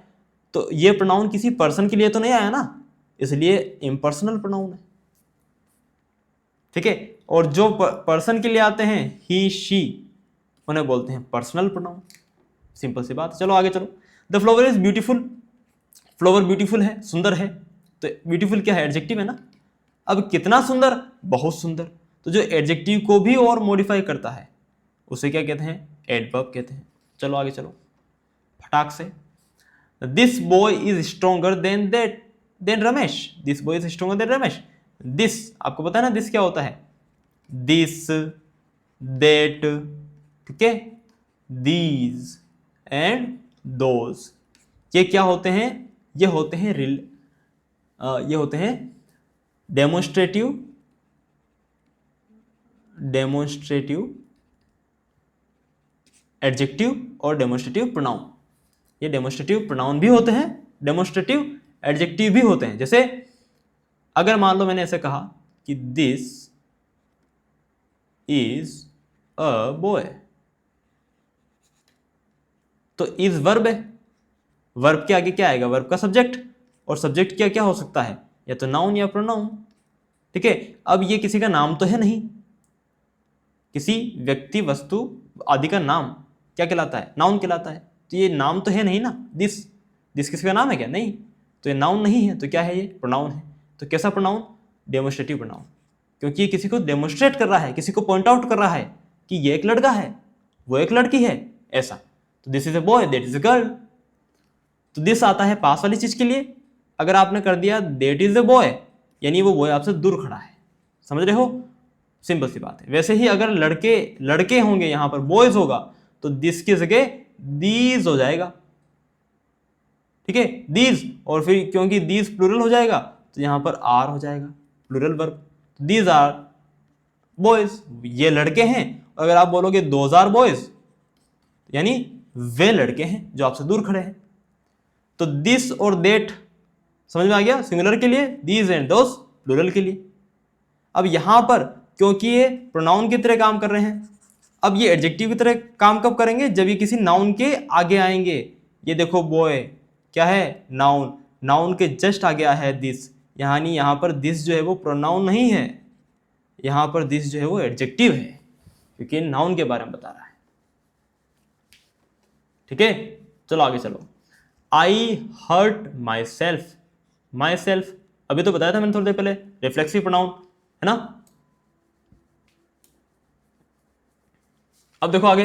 तो ये प्रोनाउन किसी पर्सन के लिए तो नहीं आया ना, इसलिए इम्पर्सनल प्रोनाउन है, ठीक है। और जो पर्सन के लिए आते हैं, ही शी, उन्हें बोलते हैं पर्सनल प्रोनाउन। सिंपल सी बात। चलो आगे चलो। The flower is beautiful, flower beautiful है, सुंदर है। तो ब्यूटीफुल क्या है, एडजेक्टिव है ना। अब कितना सुंदर, बहुत सुंदर। तो जो एडजेक्टिव को भी और मॉडिफाई करता है उसे क्या कहते हैं, एडवर्ब कहते हैं। चलो आगे चलो फटाक से। This boy is stronger then Ramesh, this boy is stronger then Ramesh. This आपको पता है ना, दिस क्या होता है, दिस, दैट, ठीक है, दीज एंड दोज। ये क्या होते हैं, ये होते हैं ये होते हैं डेमोन्स्ट्रेटिव एडजेक्टिव और डेमोन्स्ट्रेटिव प्रोनाउन। ये डेमोन्स्ट्रेटिव प्रोनाउन भी होते हैं, डेमोन्स्ट्रेटिव एडजेक्टिव भी होते हैं। जैसे अगर मान लो मैंने ऐसे कहा कि दिस इज अ बॉय, तो इज वर्ब है, वर्ब के आगे क्या आएगा, वर्ब का सब्जेक्ट। और सब्जेक्ट क्या क्या हो सकता है, या तो नाउन या प्रोनाउन, ठीक है। अब ये किसी का नाम तो है नहीं, किसी व्यक्ति वस्तु आदि का नाम क्या कहलाता है, नाउन कहलाता है। तो ये नाम तो है नहीं ना, दिस किसी का नाम है क्या, नहीं। तो ये नाउन नहीं है, तो क्या है, ये प्रोनाउन है। तो कैसा प्रोनाउन, डेमोन्स्ट्रेटिव प्रोनाउन, क्योंकि ये किसी को डेमोन्स्ट्रेट कर रहा है, किसी को पॉइंट आउट कर रहा है कि ये एक लड़का है, वो एक लड़की है, ऐसा। तो this is a boy, that is a girl. तो दिस आता है पास वाली चीज के लिए। अगर आपने कर दिया दैट इज अ बॉय, यानी वो बॉय आपसे दूर खड़ा है, समझ रहे हो, सिंपल सी बात है। वैसे ही अगर लड़के होंगे, यहां पर बॉयज होगा, तो दिस की जगह दीज हो जाएगा, ठीक है, दीज। और फिर क्योंकि दीज प्लूरल हो जाएगा, तो यहां पर आर हो जाएगा, plural verb. These are boys, ये लड़के हैं। अगर आप बोलोगे दोज आर बॉयज, यानी वे लड़के हैं जो आपसे दूर खड़े हैं। तो दिस और देट समझ में आ गया, सिंगुलर के लिए, दीज एंड दोस प्लूरल के लिए। अब यहां पर क्योंकि ये प्रोनाउन की तरह काम कर रहे हैं, अब ये एडजेक्टिव की तरह काम कब करेंगे, जब ये किसी नाउन के आगे आएंगे। ये देखो बॉय क्या है, नाउन, नाउन के जस्ट आगे आया है दिस, यानी यहां पर दिस जो है वो प्रोनाउन नहीं है, यहां पर दिस जो है वो एडजेक्टिव है, क्योंकि नाउन के बारे में बता रहा है, ठीक है। चलो आगे चलो। आई हर्ट माई सेल्फ, अभी तो बताया था मैंने थोड़ी देर पहले, रिफ्लेक्सिव प्रोनाउन है ना। अब देखो आगे,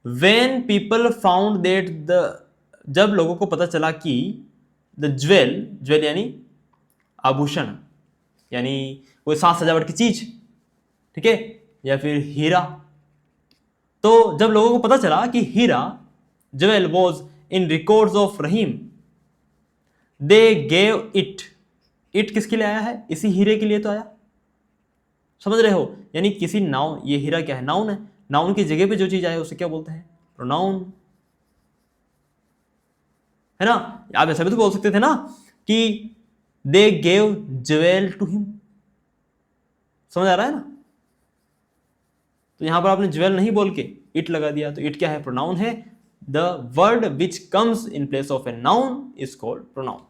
वेन पीपल फाउंड दैट जब लोगों को पता चला कि द ज्वेल यानी आभूषण, यानी कोई साज सजावट की चीज, ठीक है, या फिर हीरा। तो जब लोगों को पता चला कि Heera, jewel was in records of Rahim, they gave it किसके लिए आया है, इसी हीरे के लिए तो आया, समझ रहे हो। यानी किसी नाउन, ये हीरा क्या है, नाउन है, नाउन की जगह पे जो चीज आए उसे क्या बोलते हैं, प्रोनाउन, है ना। आप ऐसा भी तो बोल सकते थे ना कि they gave jewel to him, समझ आ रहा है ना। तो यहां पर आपने ज्वेल नहीं बोल के इट लगा दिया, तो इट क्या है, प्रोनाउन है। The word which comes in place of a noun is called pronoun,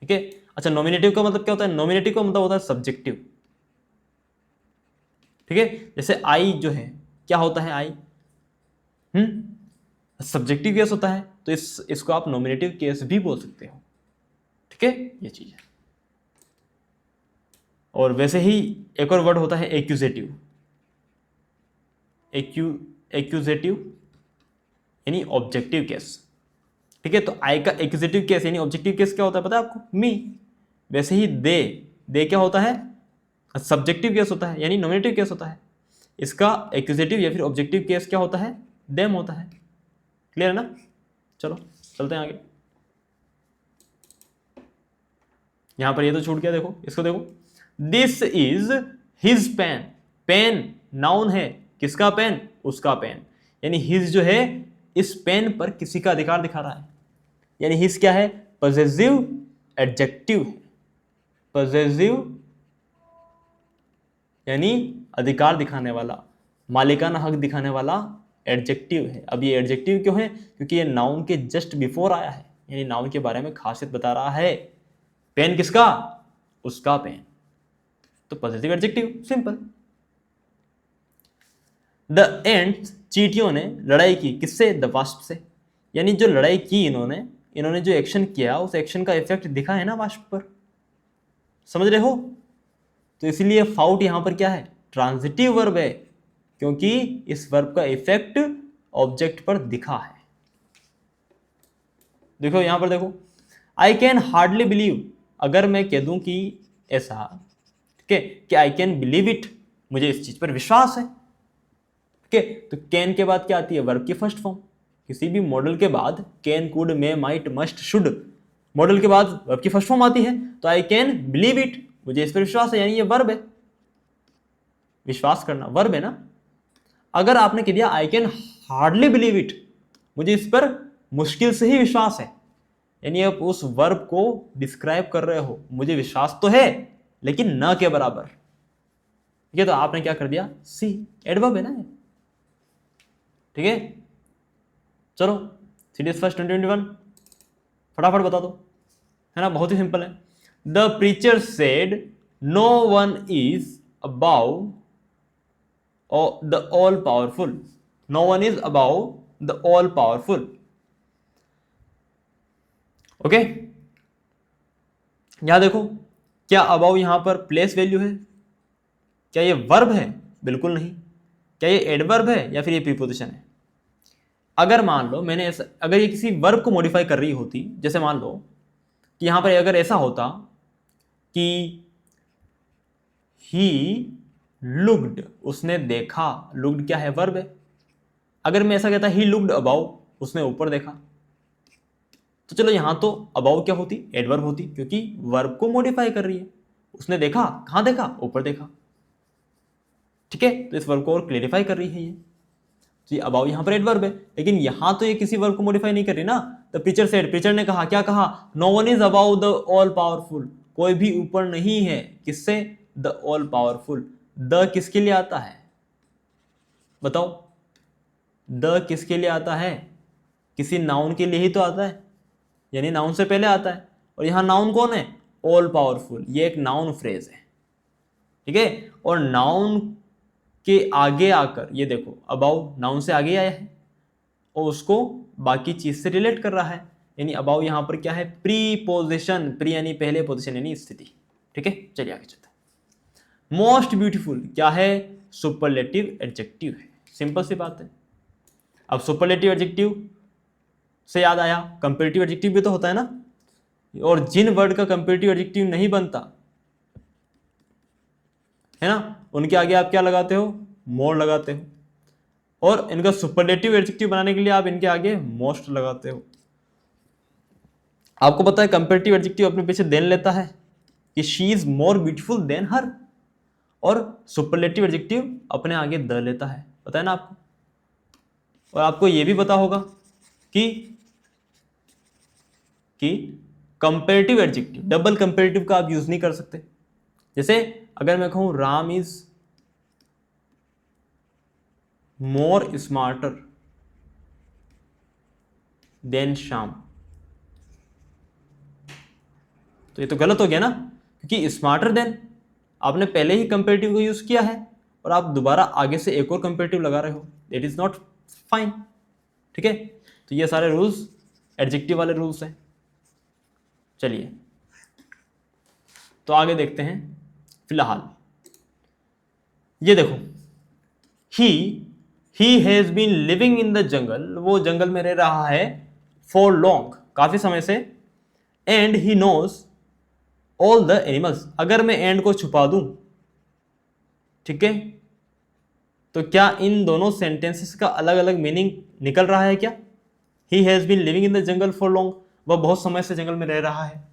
ठीक है। अच्छा, नॉमिनेटिव का मतलब क्या होता है, नॉमिनेटिव का मतलब होता है सब्जेक्टिव, ठीक है। जैसे आई जो है क्या होता है, आई सब्जेक्टिव केस होता है, तो इसको आप नॉमिनेटिव केस भी बोल सकते हो, ठीक है, ये चीज है। और वैसे ही एक और वर्ड होता है एक्यूजेटिव, एक्यूजेटिव यानी ऑब्जेक्टिव केस, ठीक है, तो आई का एक्यूजेटिव केस यानी ऑब्जेक्टिव केस क्या होता है पता है आपको? मी। वैसे ही दे क्या होता है? सब्जेक्टिव केस होता है यानी नॉमिनेटिव केस होता है। इसका एक्यूजेटिव या फिर ऑब्जेक्टिव केस क्या होता है? देम होता है। क्लियर है ना? चलो चलते हैं आगे। यहां पर ये तो छूट गया, देखो इसको देखो। This is his pen. Pen noun है, किसका पेन? उसका पेन। यानी हिज जो है इस पेन पर किसी का अधिकार दिखा रहा है, यानी हिज क्या है? पॉजेसिव एडजेक्टिव है। पॉजेसिव यानी अधिकार दिखाने वाला, मालिकाना हक दिखाने वाला एडजेक्टिव है। अब ये एडजेक्टिव क्यों है? क्योंकि ये नाउन के जस्ट बिफोर आया है, यानी नाउन के बारे में खासियत बता रहा है। पेन किसका? उसका पेन, तो positive adjective, simple. The ends, चींटियों ने लड़ाई की, किससे? द वास्प से। यानी जो लड़ाई की इन्होंने जो एक्शन किया उस एक्शन का इफेक्ट दिखा है ना वास्प पर, समझ रहे हो? तो इसीलिए फाउट यहां पर क्या है? ट्रांजिटिव वर्ब है, क्योंकि इस वर्ब का इफेक्ट ऑब्जेक्ट पर दिखा है। देखो यहां पर देखो, आई कैन हार्डली बिलीव, अगर मैं कह दूं कि ऐसा, ठीक है, कि आई कैन बिलीव इट, मुझे इस चीज पर विश्वास है, ठीक है, तो कैन के बाद क्या आती है? वर्ब की फर्स्ट फॉर्म। किसी भी मॉडल के बाद can, could, may, might, must, should, model के बाद वर्ब की फर्स्ट फॉर्म आती है। तो आई कैन बिलीव इट, मुझे इस पर विश्वास है, यानी ये वर्ब है। विश्वास करना वर्ब है ना। अगर आपने कह दिया I can hardly believe it, मुझे इस पर मुश्किल से ही विश्वास है, यानी आप उस वर्ब को डिस्क्राइब कर रहे हो, मुझे विश्वास तो है लेकिन न के बराबर। ठीक है, तो आपने क्या कर दिया? सी, एडवर्ब है ना ये। ठीक है, चलो सीरीज फर्स्ट 2021 फटाफट बता दो, है ना, बहुत ही सिंपल है। The preacher said no one is above the all powerful. No one is above the all powerful. Okay, यहां देखो, क्या अबाउ यहां पर प्लेस वैल्यू है? क्या ये वर्ब है? बिल्कुल नहीं। क्या ये एडवर्ब है या फिर ये प्रीपोजिशन है? अगर मान लो मैंने ऐसा, अगर ये किसी वर्ब को मॉडिफाई कर रही होती, जैसे मान लो कि यहां पर अगर ऐसा होता कि ही लुक्ड, उसने देखा, लुक्ड क्या है? वर्ब है। अगर मैं ऐसा कहता ही लुक्ड अबाउ, उसने ऊपर देखा, तो चलो यहां तो अबाउ क्या होती? एडवर्ब होती, क्योंकि वर्ब को मॉडिफाई कर रही है। उसने देखा, कहां देखा? ऊपर देखा। ठीक है, तो इस वर्ब को और क्लेरिफाई कर रही है ये, तो ये अबाउ यहां पर एडवर्ब है। लेकिन यहां तो ये किसी वर्ब को मॉडिफाई नहीं कर रही ना। द प्रीचर सेड, प्रीचर ने कहा, क्या कहा? No one is above the all powerful, कोई भी ऊपर नहीं है, किससे? The all powerful. द किसके लिए आता है? बताओ, द किसके लिए आता है? किसी नाउन के लिए ही तो आता है, यानी नाउन से पहले आता है। और यहां नाउन कौन है? All powerful. ये एक नाउन फ्रेज है, ठीक है, और नाउन के आगे आकर ये देखो, अबाउ नाउन से आगे आया है और उसको बाकी चीज से रिलेट कर रहा है, यानी अबाउ यहां पर क्या है? प्रीपोजिशन। प्री यानी पहले, पोजिशन यानी स्थिति। ठीक है, चलिए आगे चलते हैं। मोस्ट ब्यूटीफुल क्या है? सुपरलेटिव एडजेक्टिव है, सिंपल सी बात है। अब सुपरलेटिव एडजेक्टिव से याद आया, कंपेरेटिव एडजेक्टिव भी तो होता है ना, और जिन वर्ड का कंपेरेटिव एडजेक्टिव नहीं बनता है ना, उनके आगे आप क्या लगाते हो? मोर लगाते हो, और इनका सुपरलेटिव एडजेक्टिव बनाने के लिए आप इनके आगे मोस्ट लगाते हो। आपको पता है कंपेरेटिव एडजेक्टिव अपने पीछे देन लेता है कि she is more beautiful than her, और सुपरलेटिव एडजेक्टिव अपने आगे द लेता है, पता है ना आपको। और आपको यह भी पता होगा कि कंपेरेटिव एडजेक्टिव, डबल कंपेरेटिव का आप यूज नहीं कर सकते। जैसे अगर मैं कहूं Ram is more smarter than Shyam, तो ये तो गलत हो गया ना, क्योंकि स्मार्टर देन आपने पहले ही कंपेरेटिव को यूज किया है और आप दोबारा आगे से एक और कंपेरेटिव लगा रहे हो, इट इज नॉट फाइन। ठीक है, तो ये सारे रूल्स एडजेक्टिव वाले रूल्स हैं। चलिए तो आगे देखते हैं। फिलहाल ये देखो, he has been living in the jungle, वो जंगल में रह रहा है फॉर लॉन्ग, काफी समय से, and he knows all the animals. अगर मैं एंड को छुपा दूं, ठीक है, तो क्या इन दोनों सेंटेंसेस का अलग अलग मीनिंग निकल रहा है क्या? He has been living in the jungle for long, वह बहुत समय से जंगल में रह रहा है,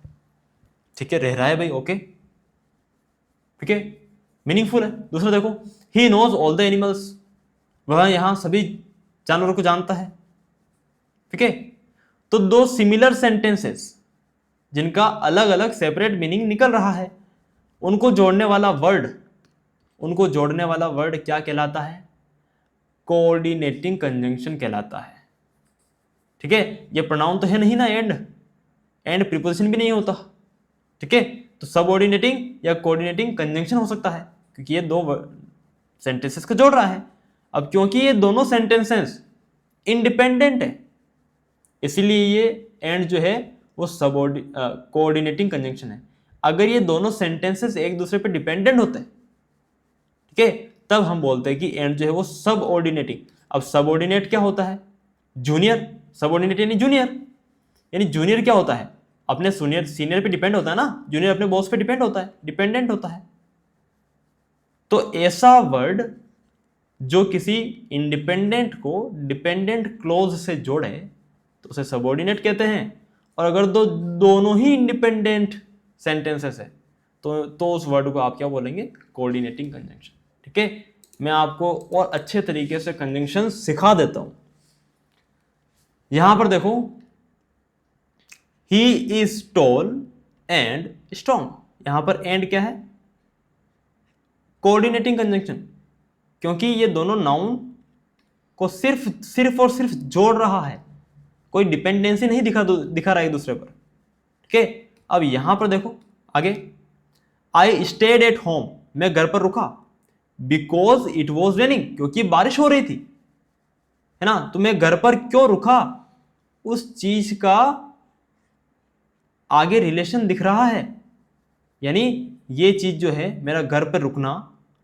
ठीक है, रह रहा है भाई, ओके, ठीक है, मीनिंगफुल है। दूसरा देखो, he knows all the animals, वह यहां सभी जानवरों को जानता है, ठीक है। तो दो सिमिलर सेंटेंसेस जिनका अलग अलग सेपरेट मीनिंग निकल रहा है, उनको जोड़ने वाला वर्ड क्या कहलाता है? कोऑर्डिनेटिंग कंजंक्शन कहलाता है, ठीक है। ये प्रोनाउन तो है नहीं ना, एंड प्रीपोजिशन भी नहीं होता, ठीक है। तो सबऑर्डिनेटिंग या कोऑर्डिनेटिंग कंजंक्शन हो सकता है, क्योंकि ये दो सेंटेंसेस को जोड़ रहा है। अब क्योंकि ये दोनों सेंटेंसेस इंडिपेंडेंट है, इसीलिए ये एंड जो है वो कोऑर्डिनेटिंग कंजंक्शन है। अगर ये दोनों सेंटेंसेस एक दूसरे पे डिपेंडेंट होते हैं, ठीक है, तब हम बोलते हैं कि एंड जो है वो सबऑर्डिनेटिंग। अब सबऑर्डिनेट क्या होता है? जूनियर। सबऑर्डिनेट यानी जूनियर, यानी जूनियर क्या होता है? अपने सीनियर पे डिपेंड होता है ना, जूनियर अपने बॉस पे डिपेंड होता है, डिपेंडेंट होता है। तो ऐसा वर्ड जो किसी इंडिपेंडेंट को डिपेंडेंट क्लोज से जोड़े तो उसे सबऑर्डिनेट कहते हैं। और अगर दोनों ही इंडिपेंडेंट सेंटेंसेस है तो उस वर्ड को आप क्या बोलेंगे? कोऑर्डिनेटिंग कंजंक्शन, ठीक है। मैं आपको और अच्छे तरीके से कंजंक्शन सिखा देता हूं। यहां पर देखो, he is tall and strong, यहां पर एंड क्या है? कोऑर्डिनेटिंग कंजंक्शन, क्योंकि ये दोनों नाउन को सिर्फ और सिर्फ जोड़ रहा है, कोई डिपेंडेंसी नहीं दिखा रहा है दूसरे पर, ठीक है। अब यहां पर देखो आगे, आई स्टेड एट होम, मैं घर पर रुका, बिकॉज इट वॉज रेनिंग, क्योंकि बारिश हो रही थी, है ना। तो मैं घर पर क्यों रुका, उस चीज का आगे रिलेशन दिख रहा है, यानी ये चीज जो है, मेरा घर पर रुकना,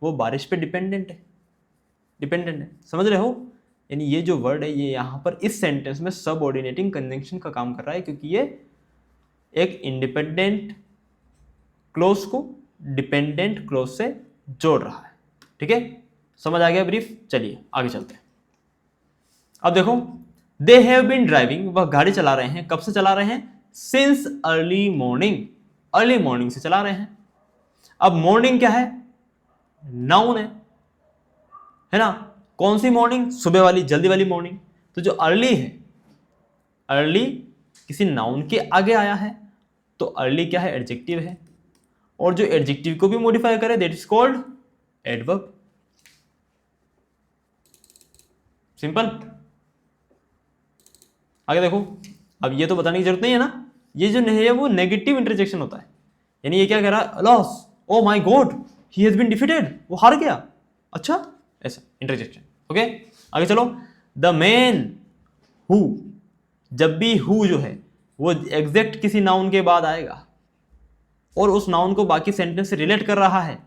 वो बारिश पे डिपेंडेंट है, समझ रहे हो। यानी ये जो वर्ड है ये यहां पर इस सेंटेंस में सबऑर्डिनेटिंग कंजंक्शन का काम कर रहा है, क्योंकि ये एक इंडिपेंडेंट क्लोज को डिपेंडेंट क्लोज से जोड़ रहा है, ठीक है। समझ आ गया ब्रीफ? चलिए आगे चलते हैं। अब देखो, दे हैव बीन ड्राइविंग, वह गाड़ी चला रहे हैं। कब से चला रहे हैं? सिंस अर्ली मॉर्निंग से चला रहे हैं। अब मॉर्निंग क्या है? नाउन है ना। कौन सी मॉर्निंग? सुबह वाली, जल्दी वाली मॉर्निंग। तो जो अर्ली है, अर्ली किसी नाउन के आगे आया है, तो अर्ली क्या है? एडजेक्टिव है, और जो एडजेक्टिव को भी मॉडिफाई करे that is called adverb. Simple. आगे देखो, अब ये तो बताने की जरूरत नहीं है ना, ये जो नहीं है वो नेगेटिव इंटरजेक्शन होता है, यानी ये क्या कह रहा है? Loss, oh my God, he has been defeated, वो हार गया, अच्छा, ऐसा इंटरजेक्शन, ओके। आगे चलो, द मैन हु, जब भी हु जो है वो एग्जैक्ट किसी नाउन के बाद आएगा और उस नाउन को बाकी सेंटेंस से रिलेट कर रहा है,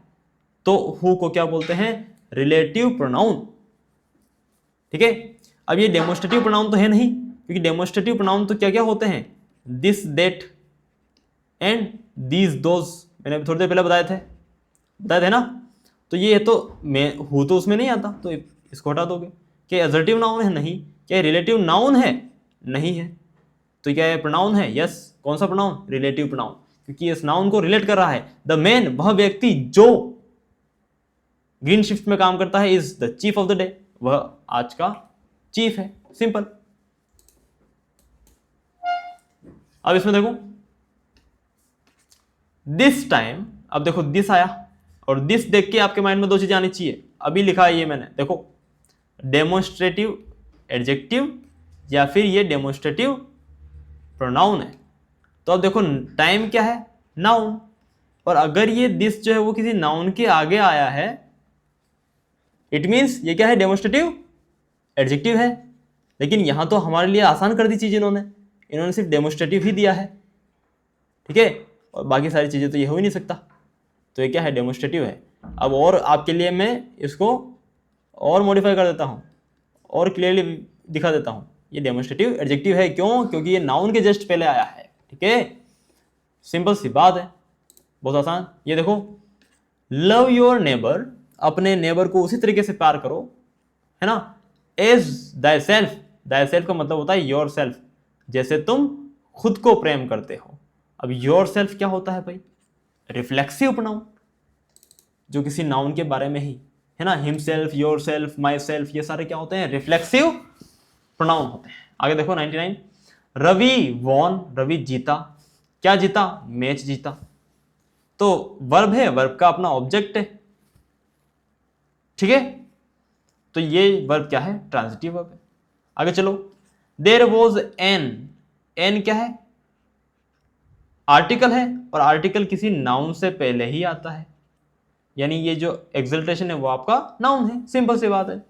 तो हु को क्या बोलते हैं? रिलेटिव प्रोनाउन, ठीक है। अब ये डेमोन्स्ट्रेटिव प्रोनाउन तो है नहीं, क्योंकि डेमोन्स्ट्रेटिव प्रोनाउन तो क्या क्या होते हैं? This, that and these, those, मैंने थोड़ी देर पहले बताए थे ना। तो ये तो मैं हूँ तो उसमें नहीं आता, तो इसको हटा दोगे। क्या एजर्टिव नाउन है? नहीं। क्या रिलेटिव नाउन है? नहीं है। तो क्या ये प्रोनाउन है? यस। कौन सा प्रोनाउन? रिलेटिव प्रोनाउन, क्योंकि इस नाउन को रिलेट कर रहा है। द मैन, वह व्यक्ति जो ग्रीन शिफ्ट में काम करता है, is the chief of the day, वह आज का चीफ है। सिंपल। अब इसमें देखो, दिस टाइम, अब देखो दिस आया, और दिस देख के आपके माइंड में दो चीजें आनी चाहिए। अभी लिखा है ये मैंने, देखो, डेमोन्स्ट्रेटिव एडजेक्टिव या फिर ये डेमोन्स्ट्रेटिव प्रोनाउन है। तो अब देखो, टाइम क्या है? नाउन। और अगर ये दिस जो है वो किसी नाउन के आगे आया है, इट मीन्स ये क्या है? डेमोन्स्ट्रेटिव एडजेक्टिव है। लेकिन यहां तो हमारे लिए आसान कर दी चीज इन्होंने सिर्फ डेमोन्स्ट्रेटिव ही दिया है, ठीक है, और बाकी सारी चीजें तो ये हो ही नहीं सकता। तो ये क्या है? डेमोन्स्ट्रेटिव है। अब और आपके लिए मैं इसको और मॉडिफाई कर देता हूं और क्लियरली दिखा देता हूं। ये डेमोन्स्ट्रेटिव एडजेक्टिव है। क्यों? क्योंकि ये नाउन के जस्ट पहले आया है। ठीक है, सिंपल सी बात है, बहुत आसान। ये देखो, लव योर नेबर, अपने नेबर को उसी तरीके से प्यार करो, है ना, as thyself. Thyself का मतलब होता है योर सेल्फ, जैसे तुम खुद को प्रेम करते हो। अब योर सेल्फ क्या होता है भाई? रिफ्लेक्सिव प्रोनाउन, जो किसी नाउन के बारे में ही, है ना, himself, your self, my self, ये सारे क्या होते हैं? रिफ्लेक्सिव प्रोनाउन होते हैं। आगे देखो 99, रवि वॉन, रवि जीता। क्या जीता? मैच जीता। तो वर्ब है, वर्ब का अपना ऑब्जेक्ट है। ठीक है, तो ये वर्ब क्या है? ट्रांजिटिव वर्ब है। आगे चलो, देयर वॉज एन, एन क्या है? आर्टिकल है, और आर्टिकल किसी नाउन से पहले ही आता है, यानी ये जो एक्सल्टेशन है वो आपका नाउन है। सिंपल सी बात है,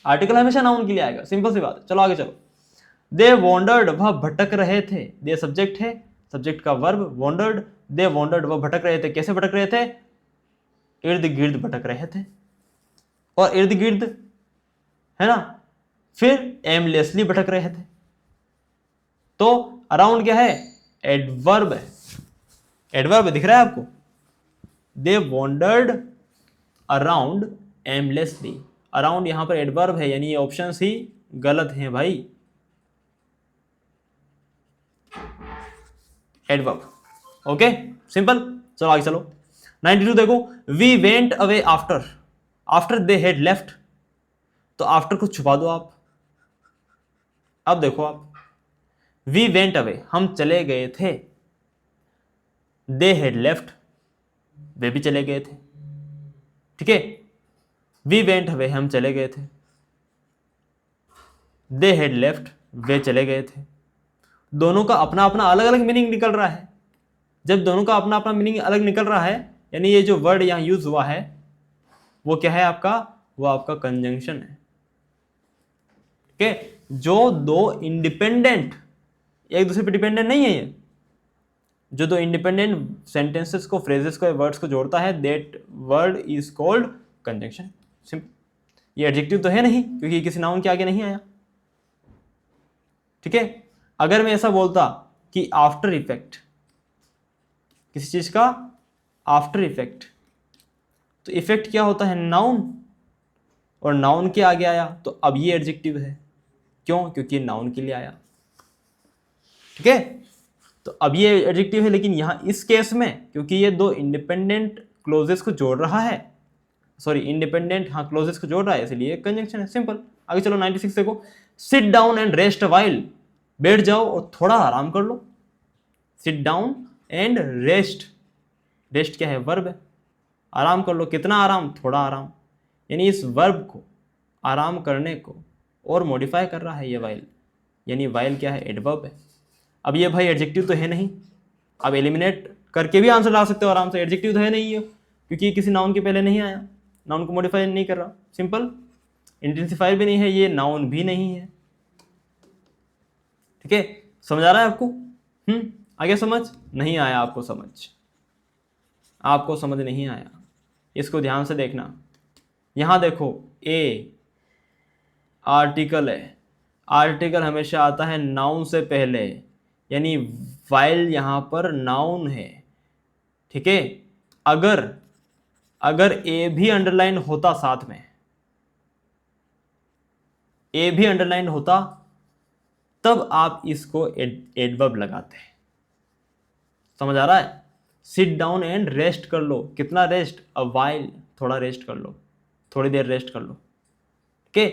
आर्टिकल हमेशा नाउन के लिए आएगा, सिंपल सी बात है। चलो आगे चलो, दे वॉन्डर्ड, वह भटक रहे थे। दे सब्जेक्ट है, सब्जेक्ट का वर्ब वॉन्डर्ड, दे वॉन्डर्ड, वह भटक रहे थे। कैसे भटक रहे थे? इर्द गिर्द भटक रहे थे, और इर्द गिर्द, है ना, फिर एमलेसली भटक रहे थे। तो अराउंड क्या है? एडवर्ब है, एडवर्ब दिख रहा है आपको? दे वॉन्डर्ड अराउंड एमलेसली, अराउंड यहां पर एडवर्ब है, यानी ये ऑप्शंस ही गलत हैं भाई, एडवर्ब। Okay, simple. चलो आगे चलो, 92 देखो, we went away after, after they had left. तो आफ्टर को छुपा दो आप। अब देखो आप, वी वेंट अवे, हम चले गए थे। दे हैड लेफ्ट, वे भी चले गए थे। ठीक है, वी वेंट अवे, हम चले गए थे। दे हैड लेफ्ट, वे चले गए थे। दोनों का अपना अपना अलग अलग मीनिंग निकल रहा है। जब दोनों का अपना अपना मीनिंग अलग निकल रहा है, यानी ये जो वर्ड यहां यूज हुआ है वो क्या है आपका? वो आपका कंजंक्शन है। ठीक है, जो दो इंडिपेंडेंट, एक दूसरे पे डिपेंडेंट नहीं है, ये जो दो इंडिपेंडेंट सेंटेंसेस को, फ्रेजेस को, वर्ड्स को जोड़ता है, that word is called conjunction. Simple. ये एडजेक्टिव तो है नहीं, क्योंकि ये किसी नाउन के आगे नहीं आया। ठीक है, अगर मैं ऐसा बोलता कि आफ्टर इफेक्ट, किसी चीज का आफ्टर इफेक्ट, तो इफेक्ट क्या होता है? नाउन, और नाउन के आगे आया, तो अब ये एडजेक्टिव है। क्यों? क्योंकि नाउन के लिए आया। ठीक है, तो अब ये एडजेक्टिव है, लेकिन यहां इस केस में क्योंकि ये दो इंडिपेंडेंट क्लोजेस को जोड़ रहा है, सॉरी इंडिपेंडेंट, हाँ, क्लोजेस को जोड़ रहा है, इसलिए कंजंक्शन है। सिंपल। आगे चलो 96 देखो, sit down and rest while, बैठ जाओ और थोड़ा आराम कर लो। Sit down and rest, rest क्या है? वर्ब है, आराम कर लो। कितना आराम? थोड़ा आराम, यानी इस वर्ब को, आराम करने को, और मॉडिफाई कर रहा है ये वाइल, यानी वाइल क्या है? एडवर्ब है। अब ये भाई एडजेक्टिव तो है नहीं, अब एलिमिनेट करके भी आंसर ला सकते हो आराम से, एडजेक्टिव तो है नहीं है, क्योंकि ये किसी नाउन के पहले नहीं आया, नाउन को मॉडिफाई नहीं कर रहा। सिंपल। इंटेंसिफायर भी नहीं है, ये नाउन भी नहीं है। ठीक है, समझ आ रहा है आपको? आगे समझ नहीं आया? आपको समझ, आपको समझ नहीं आया, इसको ध्यान से देखना। यहां देखो, ए आर्टिकल है, आर्टिकल हमेशा आता है नाउन से पहले, यानी वाइल यहां पर नाउन है। ठीक है, अगर अगर ए भी अंडरलाइन होता, साथ में ए भी अंडरलाइन होता, तब आप इसको एडवर्ब लगाते हैं। समझ आ रहा है? सिट डाउन एंड रेस्ट कर लो। कितना रेस्ट? अ वाइल, थोड़ा रेस्ट कर लो, थोड़ी देर रेस्ट कर लो। ठीक है,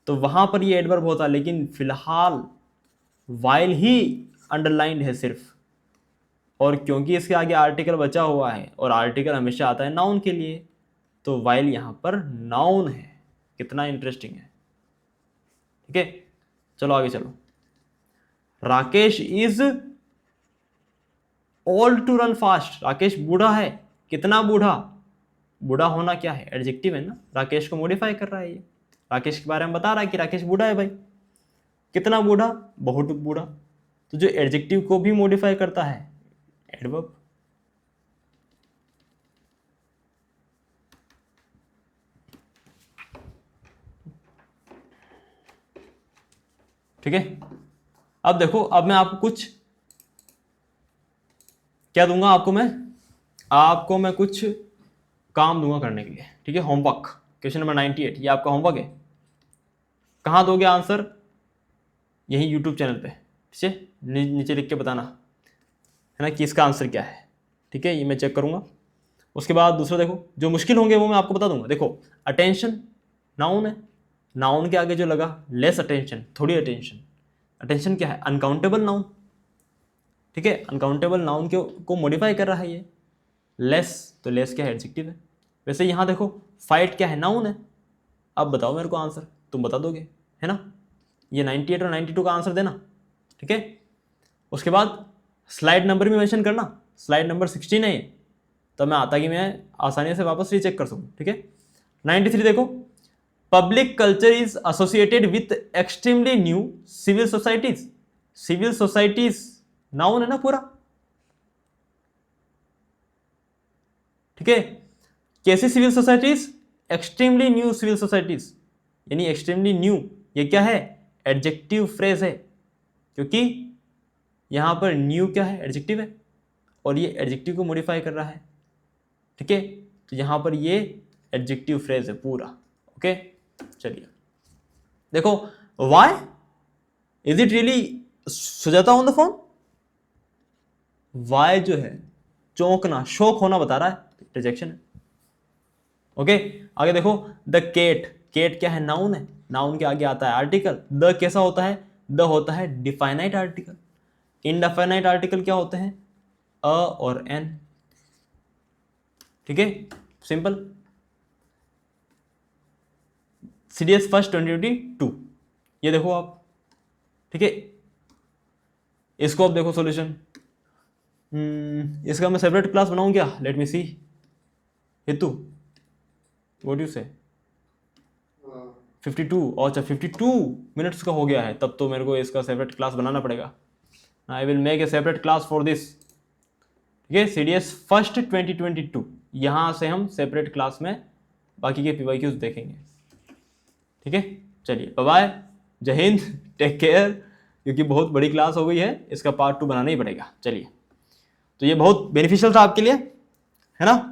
तो वहां पर ये एडवर्ब होता, लेकिन फिलहाल वाइल ही अंडरलाइंड है सिर्फ, और क्योंकि इसके आगे आर्टिकल बचा हुआ है, और आर्टिकल हमेशा आता है नाउन के लिए, तो वाइल यहां पर नाउन है। कितना इंटरेस्टिंग है। ठीक है, चलो आगे चलो, Rakesh is old to run fast, Rakesh बूढ़ा है। कितना बूढ़ा? बूढ़ा होना क्या है? एडजेक्टिव है ना, राकेश को मॉडिफाई कर रहा है ये, राकेश के बारे में बता रहा है कि राकेश बूढ़ा है भाई। कितना बूढ़ा? बहुत बूढ़ा। तो जो एडजेक्टिव को भी मॉडिफाई करता है, एडवर्ब। ठीक है। अब देखो, अब मैं आपको कुछ क्या दूंगा, आपको मैं कुछ काम दूंगा करने के लिए, ठीक है। होमवर्क, क्वेश्चन नंबर 98, ये आपका होमवर्क है। कहाँ दोगे आंसर? यही यूट्यूब चैनल पे, ठीक है। नीचे लिख के बताना है ना कि इसका आंसर क्या है, ठीक है। ये मैं चेक करूंगा। उसके बाद दूसरा देखो, जो मुश्किल होंगे वो मैं आपको बता दूंगा। देखो, अटेंशन नाउन है, नाउन के आगे जो लगा लेस अटेंशन, थोड़ी अटेंशन। अटेंशन क्या है? अनकाउंटेबल नाउन, ठीक है। अनकाउंटेबल नाउन को मॉडिफाई कर रहा है ये। लेस, तो लेस क्या है? एडजेक्टिव है। वैसे यहाँ देखो, फाइट क्या है? नाउन है। अब बताओ मेरे को आंसर, तुम बता दोगे, है ना। ये 98 और 92 का आंसर देना, ठीक है। उसके बाद स्लाइड नंबर भी मेंशन करना, स्लाइड नंबर 16 है ये, तो मैं आता कि मैं आसानी से वापस रीचेक कर सकूं, ठीक है। 93 देखो, public culture is associated with extremely new civil societies. Civil societies noun है ना पूरा, ठीक है। कैसी civil societies? Extremely new civil societies, यानी एक्सट्रीमली न्यू, ये क्या है? एडजेक्टिव फ्रेज है, क्योंकि यहां पर न्यू क्या है? एडजेक्टिव है, और ये एडजेक्टिव को मॉडिफाई कर रहा है, ठीक है। तो यहां पर ये एडजेक्टिव फ्रेज है पूरा, ओके। चलिए देखो, why is it really Sujata on the phone? Why जो है चौंकना, शौक होना बता रहा है, रिजेक्शन है, ओके। आगे देखो, द केट, केट क्या है? नाउन है, नाउन के आगे आता है आर्टिकल। द कैसा होता है? द होता है डिफाइनाइट आर्टिकल। इनडेफिनाइट आर्टिकल क्या होते हैं? अ और एन, ठीक है, सिंपल। CDS फर्स्ट 2022, ये देखो आप, ठीक है। इसको आप देखो सॉल्यूशन, इसका मैं सेपरेट क्लास बनाऊं क्या? लेट मी सी। हेतु, व्हाट यू से? 52, अच्छा 52 मिनट्स का हो गया है, तब तो मेरे को इसका सेपरेट क्लास बनाना पड़ेगा। I will make a separate class for this, ठीक है। CDS फर्स्ट 2022, यहां से हम सेपरेट क्लास में बाकी के PYQs देखेंगे, ठीक है। चलिए बाय बाय, जय हिंद, टेक केयर। क्योंकि बहुत बड़ी क्लास हो गई है, इसका पार्ट 2 बनाना ही पड़ेगा। चलिए, तो ये बहुत बेनिफिशियल था आपके लिए, है ना।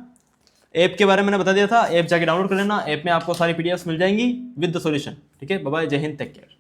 ऐप के बारे में मैंने बता दिया था, ऐप जाके डाउनलोड कर लेना। ऐप में आपको सारी PDFs मिल जाएंगी विद द सॉल्यूशन, ठीक है। बाय बाय, जय हिंद, टेक केयर।